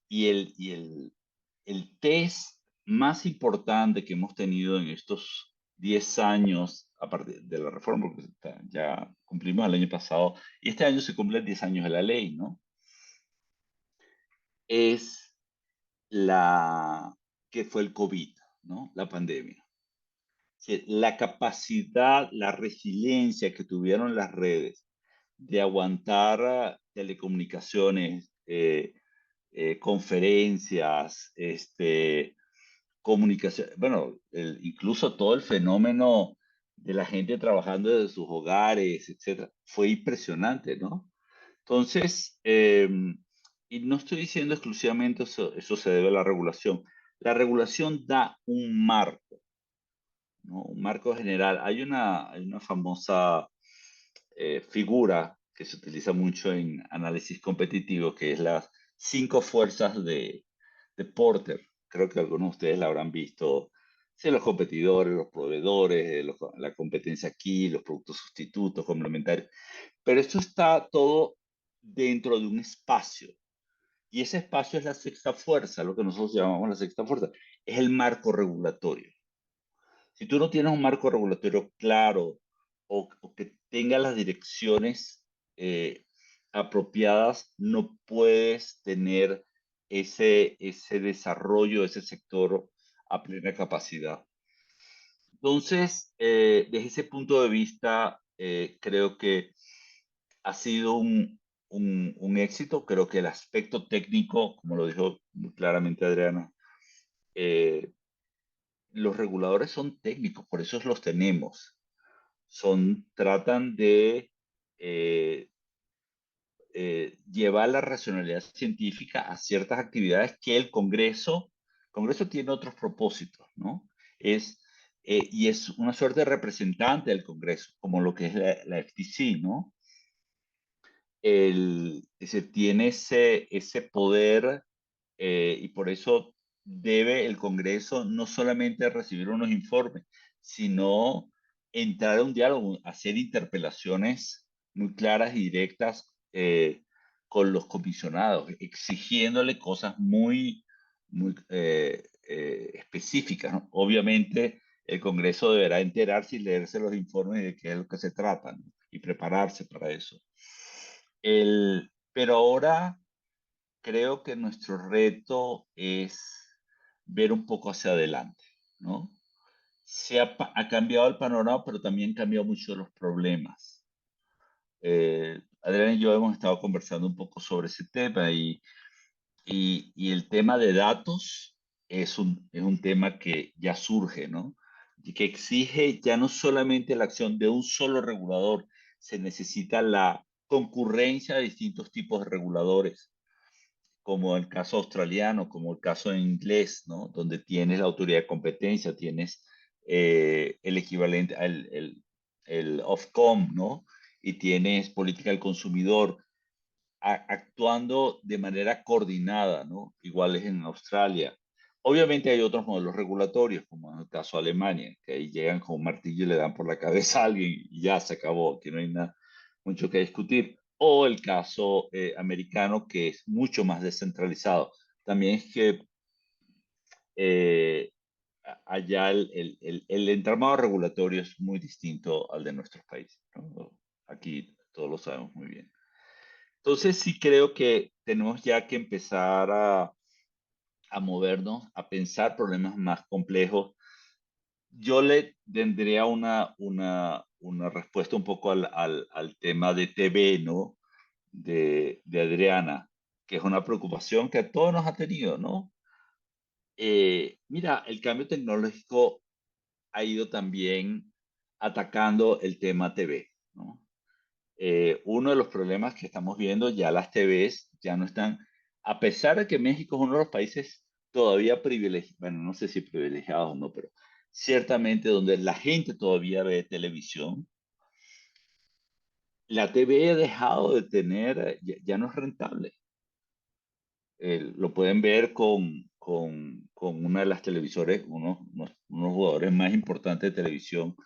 test más importante que hemos tenido en estos 10 años, aparte de la reforma, porque ya cumplimos el año pasado, y este año se cumplen 10 años de la ley, ¿no? Es que fue el COVID, ¿no? La pandemia. La capacidad, la resiliencia que tuvieron las redes de aguantar telecomunicaciones, conferencias, comunicación, bueno, incluso todo el fenómeno de la gente trabajando desde sus hogares, etcétera, fue impresionante, ¿no? Entonces, y no estoy diciendo exclusivamente eso se debe a la regulación. La regulación da un marco, ¿no? Un marco general. Hay una famosa figura que se utiliza mucho en análisis competitivo, que es las 5 fuerzas de Porter. Creo que algunos de ustedes la habrán visto. Sí, los competidores, los proveedores, la competencia aquí, los productos sustitutos, complementarios. Pero esto está todo dentro de un espacio. Y ese espacio es la sexta fuerza, lo que nosotros llamamos la sexta fuerza. Es el marco regulatorio. Si tú no tienes un marco regulatorio claro o que tenga las direcciones apropiadas, no puedes tener ese desarrollo de ese sector a plena capacidad. Entonces, desde ese punto de vista, creo que ha sido un éxito. Creo que el aspecto técnico, como lo dijo muy claramente Adriana, los reguladores son técnicos, por eso los tenemos. Tratan de eh, llevar la racionalidad científica a ciertas actividades que el Congreso tiene otros propósitos, ¿no? Y es una suerte de representante del Congreso, como lo que es la FTC, ¿no? Se tiene ese poder y por eso debe el Congreso no solamente recibir unos informes, sino entrar a un diálogo, hacer interpelaciones muy claras y directas con los comisionados, exigiéndole cosas muy específicas, ¿no? Obviamente el Congreso deberá enterarse y leerse los informes de qué es lo que se trata, ¿no? Y prepararse para eso. Pero ahora creo que nuestro reto es ver un poco hacia adelante, ¿no? Ha cambiado el panorama, pero también han cambiado mucho los problemas. Adriana y yo hemos estado conversando un poco sobre ese tema y el tema de datos es un tema que ya surge, ¿no? Y que exige ya no solamente la acción de un solo regulador, se necesita la concurrencia de distintos tipos de reguladores, como el caso australiano, como el caso en inglés, ¿no? Donde tienes la autoridad de competencia, tienes el equivalente al el Ofcom, ¿no? Y tienes política del consumidor actuando de manera coordinada, ¿no? Igual es en Australia. Obviamente hay otros modelos regulatorios, como en el caso de Alemania, que ahí llegan con un martillo y le dan por la cabeza a alguien y ya se acabó, que no hay nada mucho que discutir. O el caso americano, que es mucho más descentralizado. También es que eh, allá el entramado regulatorio es muy distinto al de nuestros países, ¿no? Aquí todos lo sabemos muy bien. Entonces sí creo que tenemos ya que empezar a movernos, a pensar problemas más complejos. Yo le tendría una respuesta un poco al tema de TV, ¿no? De Adriana, que es una preocupación que a todos nos ha tenido, ¿no? Mira, el cambio tecnológico ha ido también atacando el tema TV, ¿no? Uno de los problemas que estamos viendo, ya las TVs ya no están, a pesar de que México es uno de los países todavía privilegiados, bueno, no sé si privilegiados o no, pero ciertamente donde la gente todavía ve televisión, la TV ha dejado de tener, ya no es rentable. Lo pueden ver con una de las televisores, unos jugadores más importantes de televisión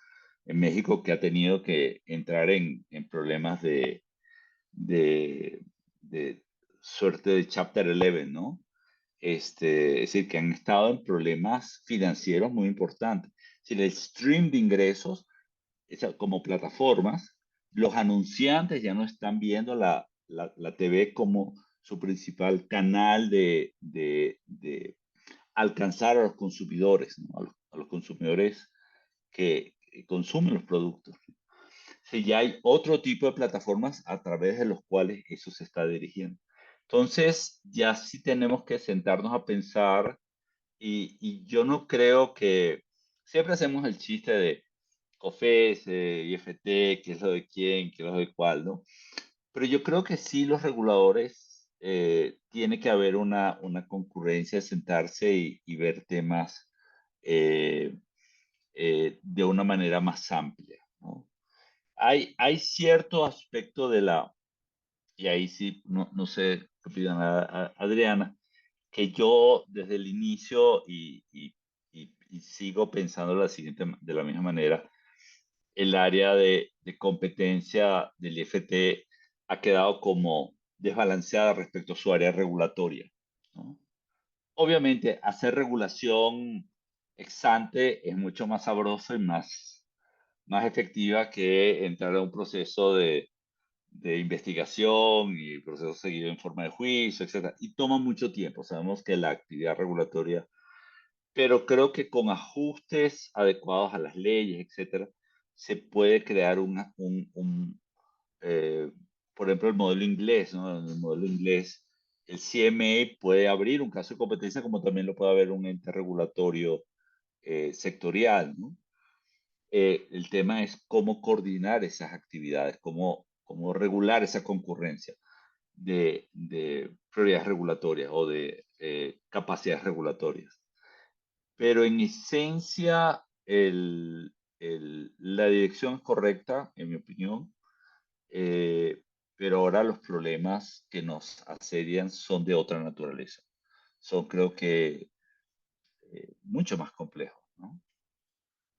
en México que ha tenido que entrar en problemas de, de suerte de Chapter 11, ¿no? Es decir, que han estado en problemas financieros muy importantes. Si el stream de ingresos, como plataformas, los anunciantes ya no están viendo la TV como su principal canal de alcanzar a los consumidores, ¿no? A los consumidores que consumen los productos. Si ya hay otro tipo de plataformas a través de los cuales eso se está dirigiendo. Entonces, ya sí tenemos que sentarnos a pensar y yo no creo que siempre hacemos el chiste de COFES, IFT, qué es lo de quién, qué es lo de cuál, ¿no? Pero yo creo que sí los reguladores tiene que haber una concurrencia, sentarse y ver temas de una manera más amplia, ¿no? Hay cierto aspecto y ahí sí, no sé qué opinan Adriana, que yo desde el inicio y sigo pensando de la misma manera, el área de competencia del IFT ha quedado como desbalanceada respecto a su área regulatoria, ¿no? Obviamente, hacer regulación ex ante es mucho más sabroso y más efectiva que entrar a un proceso de investigación y proceso seguido en forma de juicio, etcétera. Y toma mucho tiempo. Sabemos que la actividad regulatoria, pero creo que con ajustes adecuados a las leyes, etcétera, se puede crear eh, por ejemplo, el modelo inglés, ¿no? En el modelo inglés, el CMA puede abrir un caso de competencia como también lo puede haber un ente regulatorio sectorial, ¿no? El tema es cómo coordinar esas actividades, cómo regular esa concurrencia de prioridades regulatorias o de capacidades regulatorias. Pero en esencia, la dirección es correcta, en mi opinión, eh, pero ahora los problemas que nos asedian son de otra naturaleza. Son, creo que, mucho más complejos, ¿no?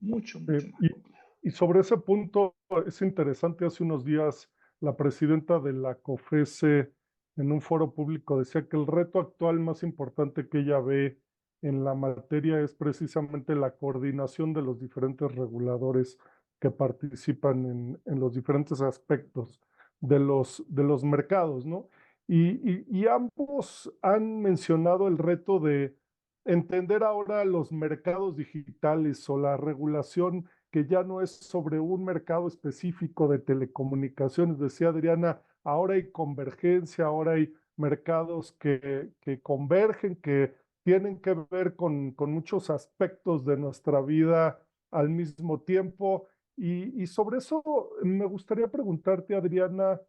Mucho más Y, complejos. y sobre ese punto es interesante, hace unos días la presidenta de la COFESE en un foro público decía que el reto actual más importante que ella ve en la materia es precisamente la coordinación de los diferentes reguladores que participan en los diferentes aspectos de los mercados, ¿no? Y ambos han mencionado el reto de entender ahora los mercados digitales o la regulación que ya no es sobre un mercado específico de telecomunicaciones. Decía Adriana, ahora hay convergencia, ahora hay mercados que convergen, que tienen que ver con muchos aspectos de nuestra vida al mismo tiempo. Y sobre eso me gustaría preguntarte, Adriana,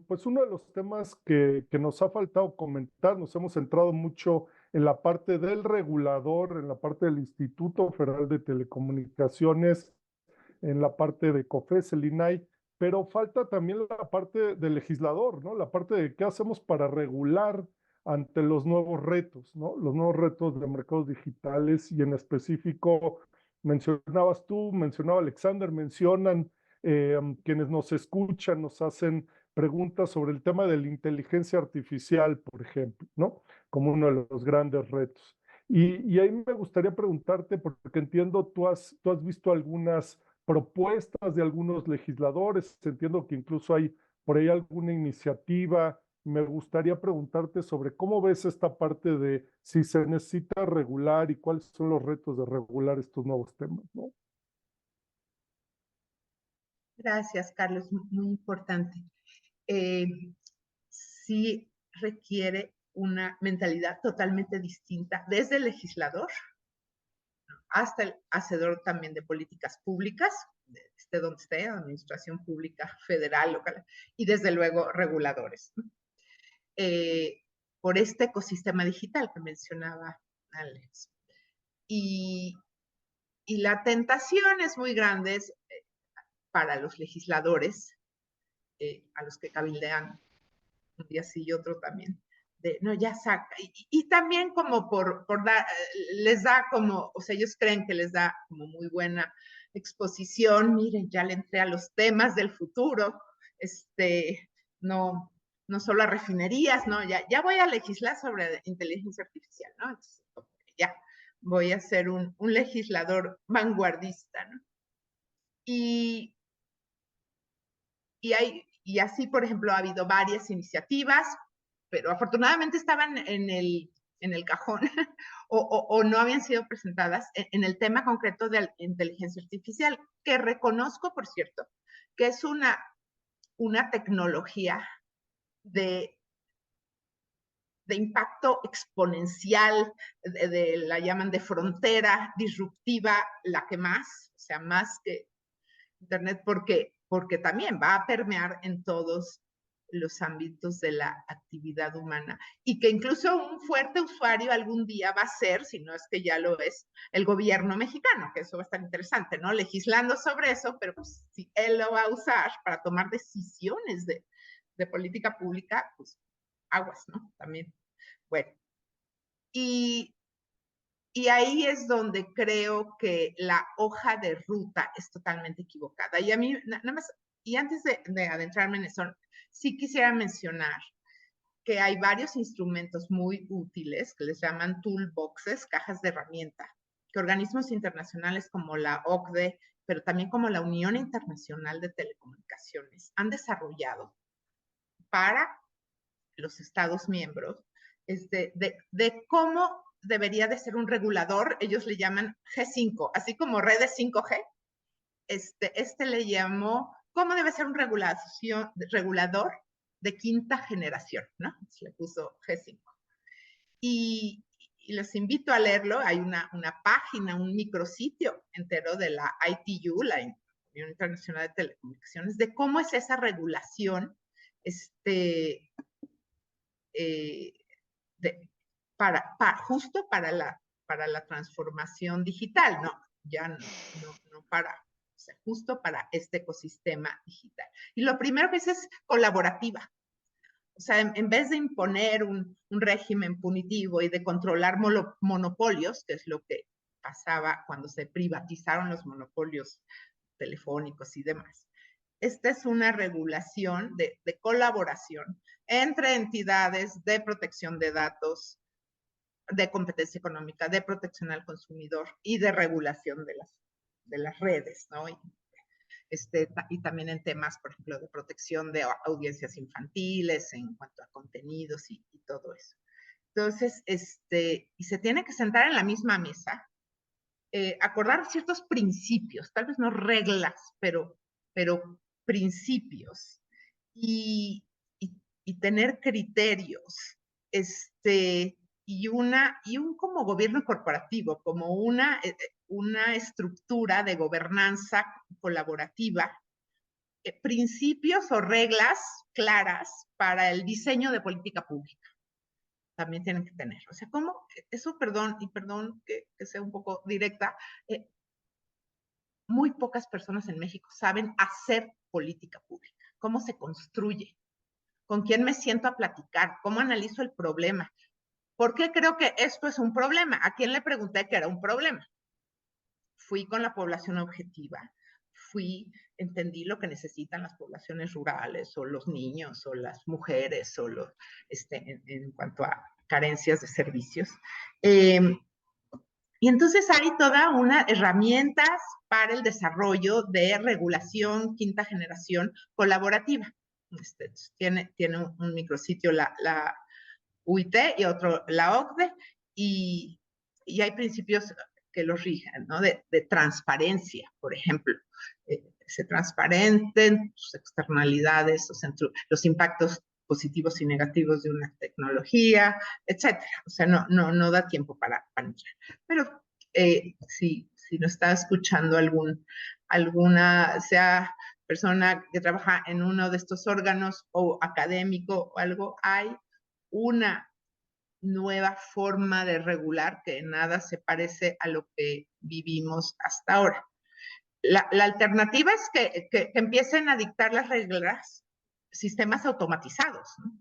pues uno de los temas que nos ha faltado comentar, nos hemos centrado mucho en la parte del regulador, en la parte del Instituto Federal de Telecomunicaciones, en la parte de COFES, el INAI, pero falta también la parte del legislador, ¿no? La parte de qué hacemos para regular ante los nuevos retos, ¿no? Los nuevos retos de mercados digitales y en específico mencionabas tú, mencionaba Alexander, mencionan quienes nos escuchan, nos hacen preguntas sobre el tema de la inteligencia artificial, por ejemplo, ¿no? Como uno de los grandes retos. Y ahí me gustaría preguntarte, porque entiendo, tú has visto algunas propuestas de algunos legisladores, entiendo que incluso hay por ahí alguna iniciativa. Me gustaría preguntarte sobre cómo ves esta parte de si se necesita regular y cuáles son los retos de regular estos nuevos temas, ¿no? Gracias, Carlos, muy importante. Sí requiere una mentalidad totalmente distinta desde el legislador hasta el hacedor también de políticas públicas, esté donde esté, administración pública, federal, local, y desde luego reguladores. Por este ecosistema digital que mencionaba Alex. Y la tentación es muy grande para los legisladores, a los que cabildean un día sí y otro también, de no, ya saca. Y también como por dar, les da como, o sea, ellos creen que les da como muy buena exposición, miren, ya le entré a los temas del futuro, no, no solo a refinerías, ¿no? Ya voy a legislar sobre inteligencia artificial, ¿no? Entonces, ya voy a ser un legislador vanguardista, ¿no? Y así, por ejemplo, ha habido varias iniciativas, pero afortunadamente estaban en el cajón o no habían sido presentadas en el tema concreto de inteligencia artificial, que reconozco, por cierto, que es una tecnología de impacto exponencial, la llaman de frontera disruptiva, la que más, o sea, más que Internet, porque también va a permear en todos los ámbitos de la actividad humana y que incluso un fuerte usuario algún día va a ser, si no es que ya lo es, el gobierno mexicano, que eso va a estar interesante, ¿no? Legislando sobre eso, pero pues si él lo va a usar para tomar decisiones de política pública, pues aguas, ¿no? También. Bueno, y ahí es donde creo que la hoja de ruta es totalmente equivocada. Y a mí, nada más, y antes de adentrarme en eso, sí quisiera mencionar que hay varios instrumentos muy útiles que les llaman toolboxes, cajas de herramienta, que organismos internacionales como la OCDE, pero también como la Unión Internacional de Telecomunicaciones, han desarrollado para los Estados miembros de cómo debería de ser un regulador. Ellos le llaman G5, así como redes 5G. Le llamó cómo debe ser un regulador de quinta generación, ¿no? Se le puso G5. Y les invito a leerlo. Hay una página, un micrositio entero de la ITU, la Unión Internacional de Telecomunicaciones, de cómo es esa regulación justo para la transformación digital, ¿no? Ya no para, o sea, justo para este ecosistema digital. Y lo primero que es colaborativa. O sea, en vez de imponer un régimen punitivo y de controlar monopolios, que es lo que pasaba cuando se privatizaron los monopolios telefónicos y demás. Esta es una regulación de colaboración entre entidades de protección de datos de competencia económica, de protección al consumidor y de regulación de las redes, ¿no? Y también en temas, por ejemplo, de protección de audiencias infantiles en cuanto a contenidos y todo eso. Entonces, y se tiene que sentar en la misma mesa, acordar ciertos principios, tal vez no reglas, pero principios, y tener criterios, y un como gobierno corporativo, como una estructura de gobernanza colaborativa, principios o reglas claras para el diseño de política pública. También tienen que tener. O sea, ¿cómo? Eso, perdón que sea un poco directa, muy pocas personas en México saben hacer política pública. ¿Cómo se construye? ¿Con quién me siento a platicar? ¿Cómo analizo el problema? ¿Por qué creo que esto es un problema? ¿A quién le pregunté que era un problema? Fui con la población objetiva, entendí lo que necesitan las poblaciones rurales, o los niños, o las mujeres, o en cuanto a carencias de servicios. Y entonces hay toda una herramientas para el desarrollo de regulación quinta generación colaborativa. Tiene un micrositio la UIT y otro la OCDE, y hay principios que los rigen, ¿no? De transparencia, por ejemplo. Se transparenten sus externalidades, los impactos positivos y negativos de una tecnología, etcétera. O sea, no da tiempo para entrar. Pero si nos está escuchando alguna, sea persona que trabaja en uno de estos órganos o académico o algo, hay una nueva forma de regular que nada se parece a lo que vivimos hasta ahora. La alternativa es que empiecen a dictar las reglas sistemas automatizados, ¿no?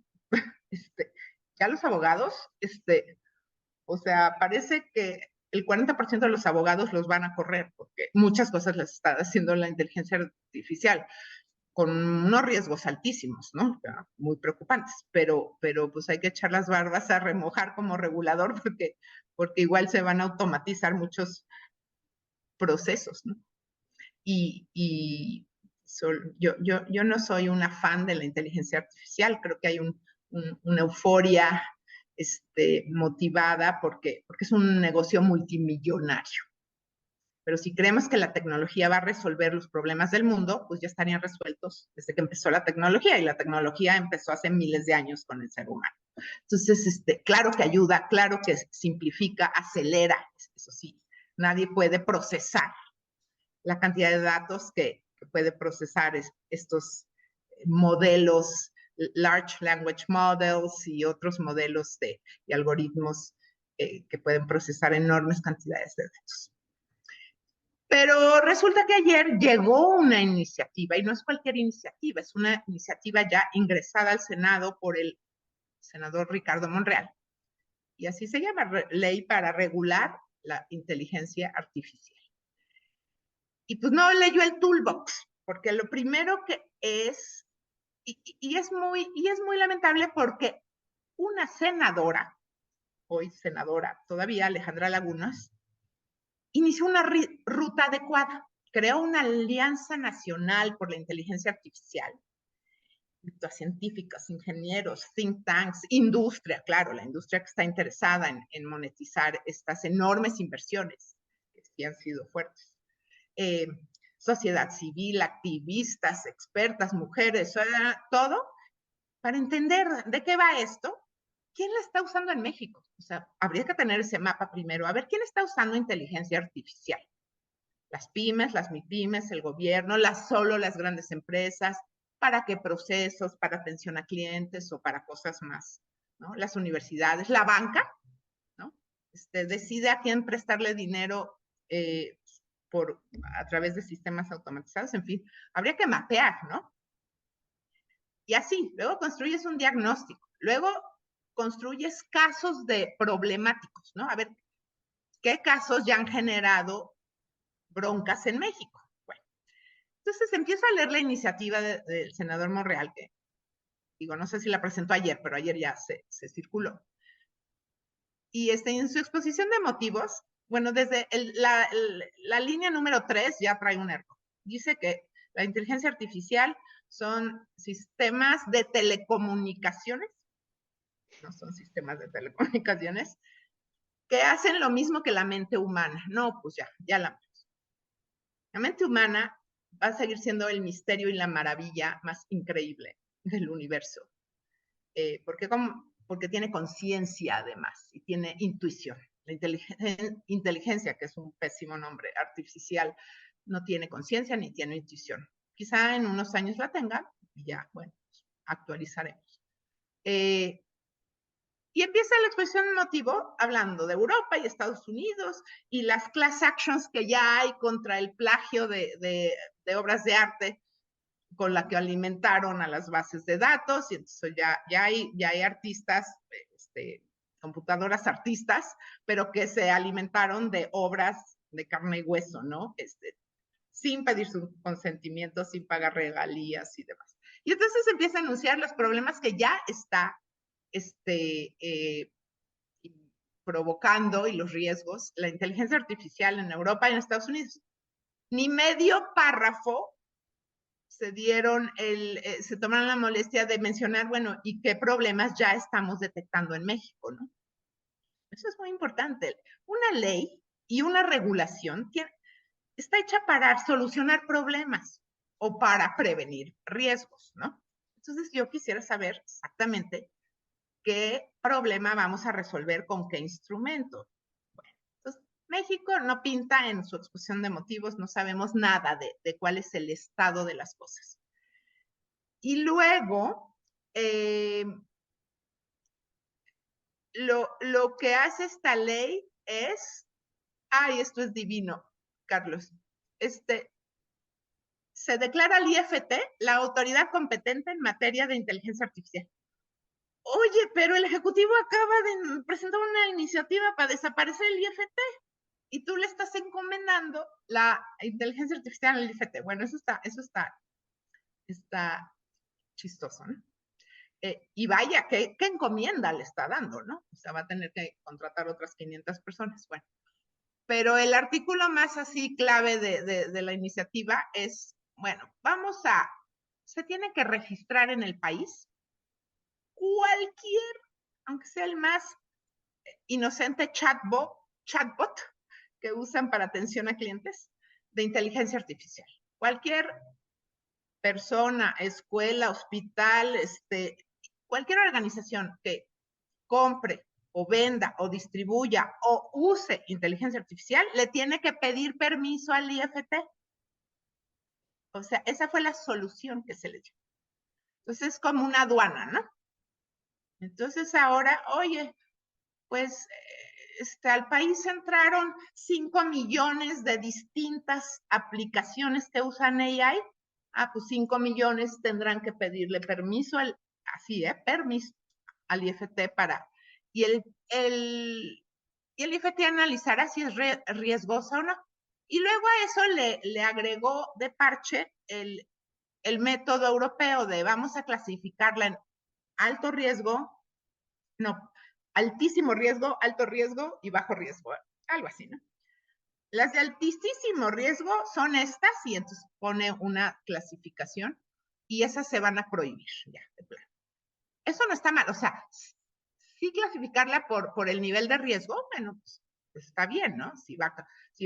Ya los abogados, o sea, parece que el 40% de los abogados los van a correr porque muchas cosas las está haciendo la inteligencia artificial, con unos riesgos altísimos, ¿no? Muy preocupantes, pero pues hay que echar las barbas a remojar como regulador porque igual se van a automatizar muchos procesos, ¿no? Yo no soy una fan de la inteligencia artificial, creo que hay una euforia motivada porque es un negocio multimillonario. Pero si creemos que la tecnología va a resolver los problemas del mundo, pues ya estarían resueltos desde que empezó la tecnología, y la tecnología empezó hace miles de años con el ser humano. Entonces, claro que ayuda, claro que simplifica, acelera, eso sí, nadie puede procesar la cantidad de datos que puede procesar estos modelos, large language models y otros modelos y algoritmos que pueden procesar enormes cantidades de datos. Pero resulta que ayer llegó una iniciativa, y no es cualquier iniciativa, es una iniciativa ya ingresada al Senado por el senador Ricardo Monreal. Y así se llama, Ley para Regular la Inteligencia Artificial. Y pues no leyó el toolbox, porque lo primero que es, y es muy lamentable, porque una senadora, hoy senadora todavía, Alejandra Lagunas, inició una ruta adecuada, creó una alianza nacional por la inteligencia artificial, científicos, ingenieros, think tanks, industria, claro, la industria que está interesada en monetizar estas enormes inversiones, que sí han sido fuertes. Sociedad civil, activistas, expertas, mujeres, todo, para entender de qué va esto. ¿Quién la está usando en México? O sea, habría que tener ese mapa primero. A ver, ¿quién está usando inteligencia artificial? Las pymes, las MIPYMES, el gobierno, solo las grandes empresas. ¿Para qué procesos? ¿Para atención a clientes o para cosas más? ¿No? Las universidades, la banca, ¿no? Decide a quién prestarle dinero a través de sistemas automatizados. En fin, habría que mapear, ¿no? Y así, luego construyes un diagnóstico, luego construyes casos de problemáticos, ¿no? A ver, ¿qué casos ya han generado broncas en México? Bueno, entonces empiezo a leer la iniciativa del senador Monreal, que digo, no sé si la presentó ayer, pero ayer ya se circuló. Y en su exposición de motivos, bueno, desde la línea número 3 ya trae un error. Dice que la inteligencia artificial son sistemas de telecomunicaciones, no son sistemas de telecomunicaciones, que hacen lo mismo que la mente humana. No, pues ya la mente humana va a seguir siendo el misterio y la maravilla más increíble del universo. Porque tiene conciencia además y tiene intuición. La inteligencia, que es un pésimo nombre artificial, no tiene conciencia ni tiene intuición. Quizá en unos años la tenga y ya, bueno, actualizaremos. Y empieza la exposición de motivo hablando de Europa y Estados Unidos y las class actions que ya hay contra el plagio de obras de arte con la que alimentaron a las bases de datos, y entonces ya hay artistas, computadoras artistas, pero que se alimentaron de obras de carne y hueso, ¿no? Sin pedir su consentimiento, sin pagar regalías y demás. Y entonces empieza a anunciar los problemas que ya está provocando y los riesgos la inteligencia artificial en Europa y en Estados Unidos. Ni medio párrafo se tomaron la molestia de mencionar, bueno, y qué problemas ya estamos detectando en México, ¿no? Eso es muy importante. Una ley y una regulación está hecha para solucionar problemas o para prevenir riesgos, ¿no? Entonces yo quisiera saber exactamente qué problema vamos a resolver con qué instrumento. Bueno, entonces México no pinta en su exposición de motivos, no sabemos nada de cuál es el estado de las cosas. Y luego, lo que hace esta ley es, esto es divino, Carlos, se declara al IFT la autoridad competente en materia de inteligencia artificial. Oye, pero el Ejecutivo acaba de presentar una iniciativa para desaparecer el IFT y tú le estás encomendando la inteligencia artificial al IFT. Bueno, eso está chistoso, ¿no? Y vaya, ¿qué encomienda le está dando, no? O sea, va a tener que contratar otras 500 personas. Bueno, pero el artículo más así clave de la iniciativa es, bueno, se tiene que registrar en el país cualquier, aunque sea el más inocente chatbot que usan para atención a clientes de inteligencia artificial. Cualquier persona, escuela, hospital, cualquier organización que compre o venda o distribuya o use inteligencia artificial, le tiene que pedir permiso al IFT. O sea, esa fue la solución que se le dio. Entonces es como una aduana, ¿no? Entonces ahora, oye, pues al país entraron 5 millones de distintas aplicaciones que usan AI. Pues 5 millones tendrán que pedirle permiso permiso al IFT y el IFT analizará si es riesgosa o no. Y luego a eso le agregó de parche el método europeo de vamos a clasificarla en alto riesgo, no, altísimo riesgo, alto riesgo y bajo riesgo, algo así, ¿no? Las de altísimo riesgo son estas y entonces pone una clasificación y esas se van a prohibir, ya, de plano. Eso no está mal, o sea, sí clasificarla por el nivel de riesgo, bueno, pues está bien, ¿no? Si va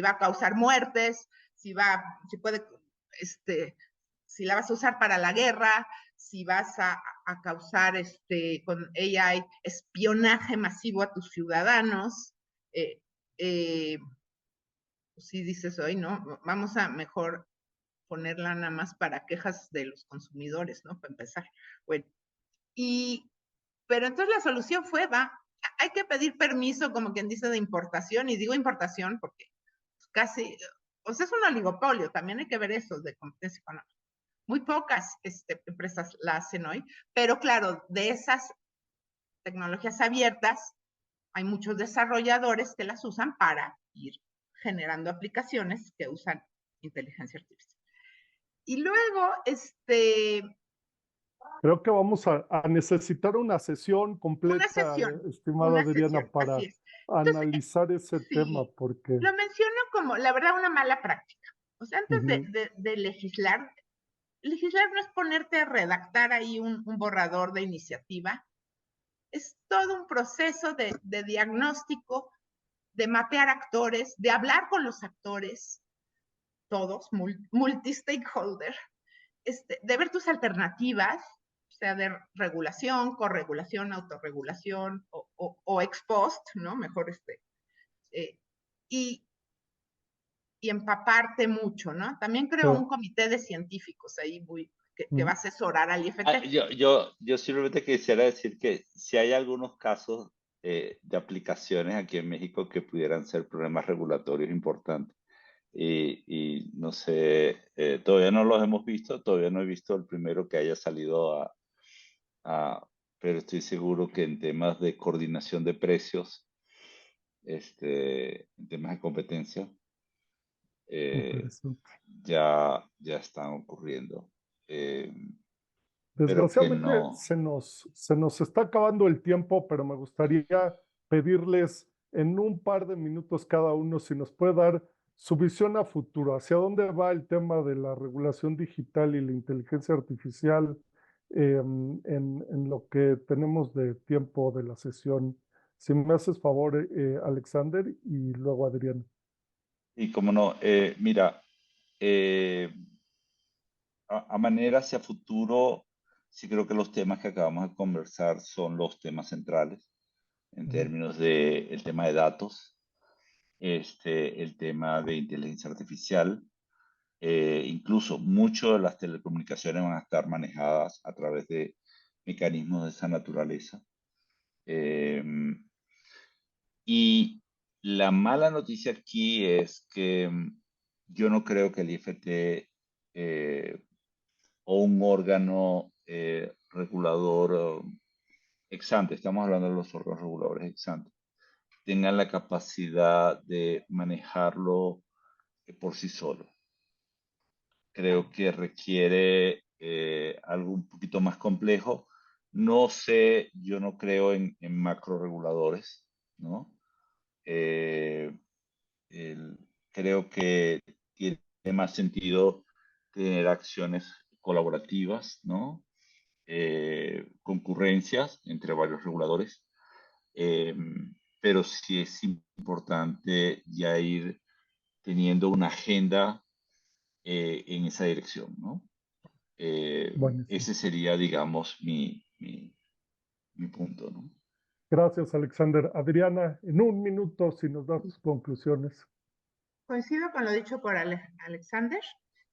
a causar muertes, si puede, si la vas a usar para la guerra, si vas a causar con AI espionaje masivo a tus ciudadanos, pues sí dices hoy, ¿no? Vamos a mejor ponerla nada más para quejas de los consumidores, ¿no? Para empezar. Bueno, pero entonces la solución fue, hay que pedir permiso, como quien dice, de importación, y digo importación porque casi, o sea, es un oligopolio, también hay que ver eso de competencia económica. Muy pocas empresas la hacen hoy, pero claro, de esas tecnologías abiertas, hay muchos desarrolladores que las usan para ir generando aplicaciones que usan inteligencia artificial. Y luego, Creo que vamos a necesitar una sesión completa, estimada Viriana, para analizar ese tema, Sí, porque lo menciono como, la verdad, una mala práctica. O sea, antes ujú, de legislar, legislar no es ponerte a redactar ahí un borrador de iniciativa, es todo un proceso de diagnóstico, de mapear actores, de hablar con los actores, todos, multi-stakeholder, de ver tus alternativas, o sea, de regulación, corregulación, autorregulación o ex post, ¿no? Mejor eh, y, y empaparte mucho, ¿no? También creo un comité de científicos ahí que va a asesorar al IFT. Yo simplemente quisiera decir que si hay algunos casos de aplicaciones aquí en México que pudieran ser problemas regulatorios importantes. Y no sé, todavía no los hemos visto, todavía no he visto el primero que haya salido pero estoy seguro que en temas de coordinación de precios, en temas de competencia, eh, interesante. ya están ocurriendo. Eh, pero que Desgraciadamente no. se nos está acabando el tiempo, pero me gustaría pedirles en un par de minutos cada uno si nos puede dar su visión a futuro, hacia dónde va el tema de la regulación digital y la inteligencia artificial en lo que tenemos de tiempo de la sesión. Si me haces favor, Alexander, y luego Adrián. Y como no, mira, eh, a manera hacia futuro, sí creo que los temas que acabamos de conversar son los temas centrales en términos de el tema de datos, el tema de inteligencia artificial, incluso mucho de las telecomunicaciones van a estar manejadas a través de mecanismos de esa naturaleza. Eh, y la mala noticia aquí es que yo no creo que el IFT o un órgano regulador ex ante, estamos hablando de los órganos reguladores ex ante, tengan la capacidad de manejarlo por sí solo. Creo que requiere algo un poquito más complejo. No sé, yo no creo en macro reguladores, ¿no? Eh, el- Creo que tiene más sentido tener acciones colaborativas, ¿no? Concurrencias entre varios reguladores, eh, pero sí es importante ya ir teniendo una agenda en esa dirección, ¿no? Buenísimo. Ese sería, digamos, mi punto, ¿no? Gracias, Alexander. Adriana, en un minuto, si nos das tus conclusiones. Coincido con lo dicho por Alexander.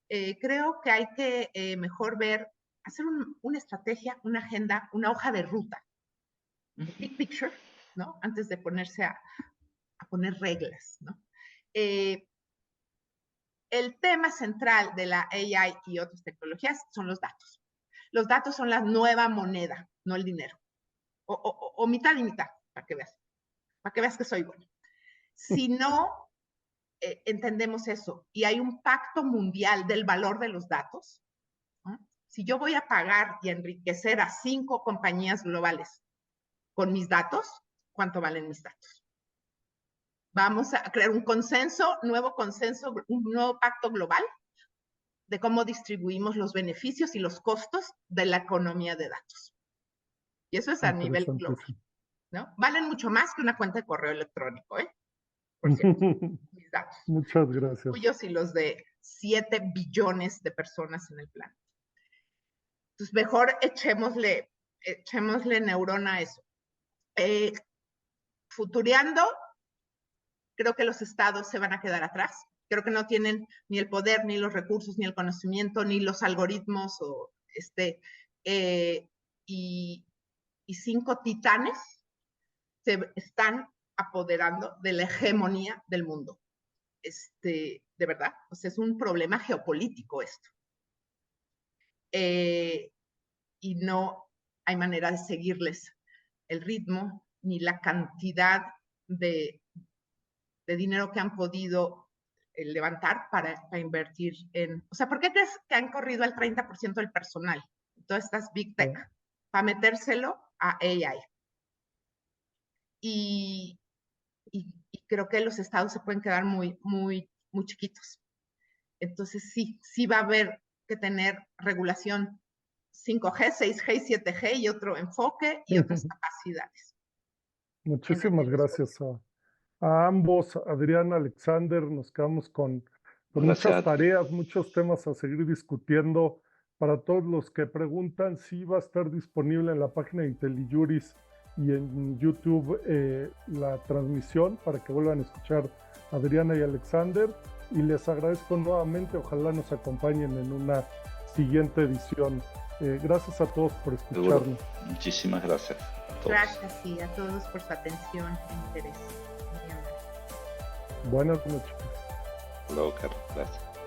Creo que hay que mejor ver, hacer una estrategia, una agenda, una hoja de ruta, big picture, ¿no? Antes de ponerse a poner reglas, ¿no? El tema central de la AI y otras tecnologías son los datos. Los datos son la nueva moneda, no el dinero. O mitad y mitad, para que veas que soy bueno. Si no entendemos eso y hay un pacto mundial del valor de los datos, ¿no? Si yo voy a pagar y enriquecer a 5 compañías globales con mis datos, ¿cuánto valen mis datos? Vamos a crear un nuevo consenso, un nuevo pacto global de cómo distribuimos los beneficios y los costos de la economía de datos. Y eso es a nivel global, Interesantísimo. ¿no? Valen mucho más que una cuenta de correo electrónico, ¿eh? Por cierto, mis datos, Muchas gracias. tuyos y los de 7 billones de personas en el planeta. Entonces, mejor echémosle neurona a eso. Futureando, creo que los estados se van a quedar atrás. Creo que no tienen ni el poder, ni los recursos, ni el conocimiento, ni los algoritmos y 5 titanes se están apoderando de la hegemonía del mundo. De verdad, o sea, es un problema geopolítico esto. Y no hay manera de seguirles el ritmo ni la cantidad de dinero que han podido levantar para invertir en... O sea, ¿por qué crees que han corrido al 30% del personal? Todas estas big tech, para metérselo a AI. Y y creo que los estados se pueden quedar muy chiquitos. Entonces sí va a haber que tener regulación 5G, 6G y 7G y otro enfoque y otras capacidades. Muchísimas gracias a ambos, Adriana, Alexander. Nos quedamos con muchas Gracias. tareas, muchos temas a seguir discutiendo. Para todos los que preguntan, sí va a estar disponible en la página de IntelliJuris y en YouTube la transmisión para que vuelvan a escuchar a Adriana y Alexander. Y les agradezco nuevamente, ojalá nos acompañen en una siguiente edición. Gracias a todos por escucharnos. Seguro. Muchísimas gracias a todos. Gracias y a todos por su atención e interés. Buenas noches. Hasta luego, Carlos. Gracias.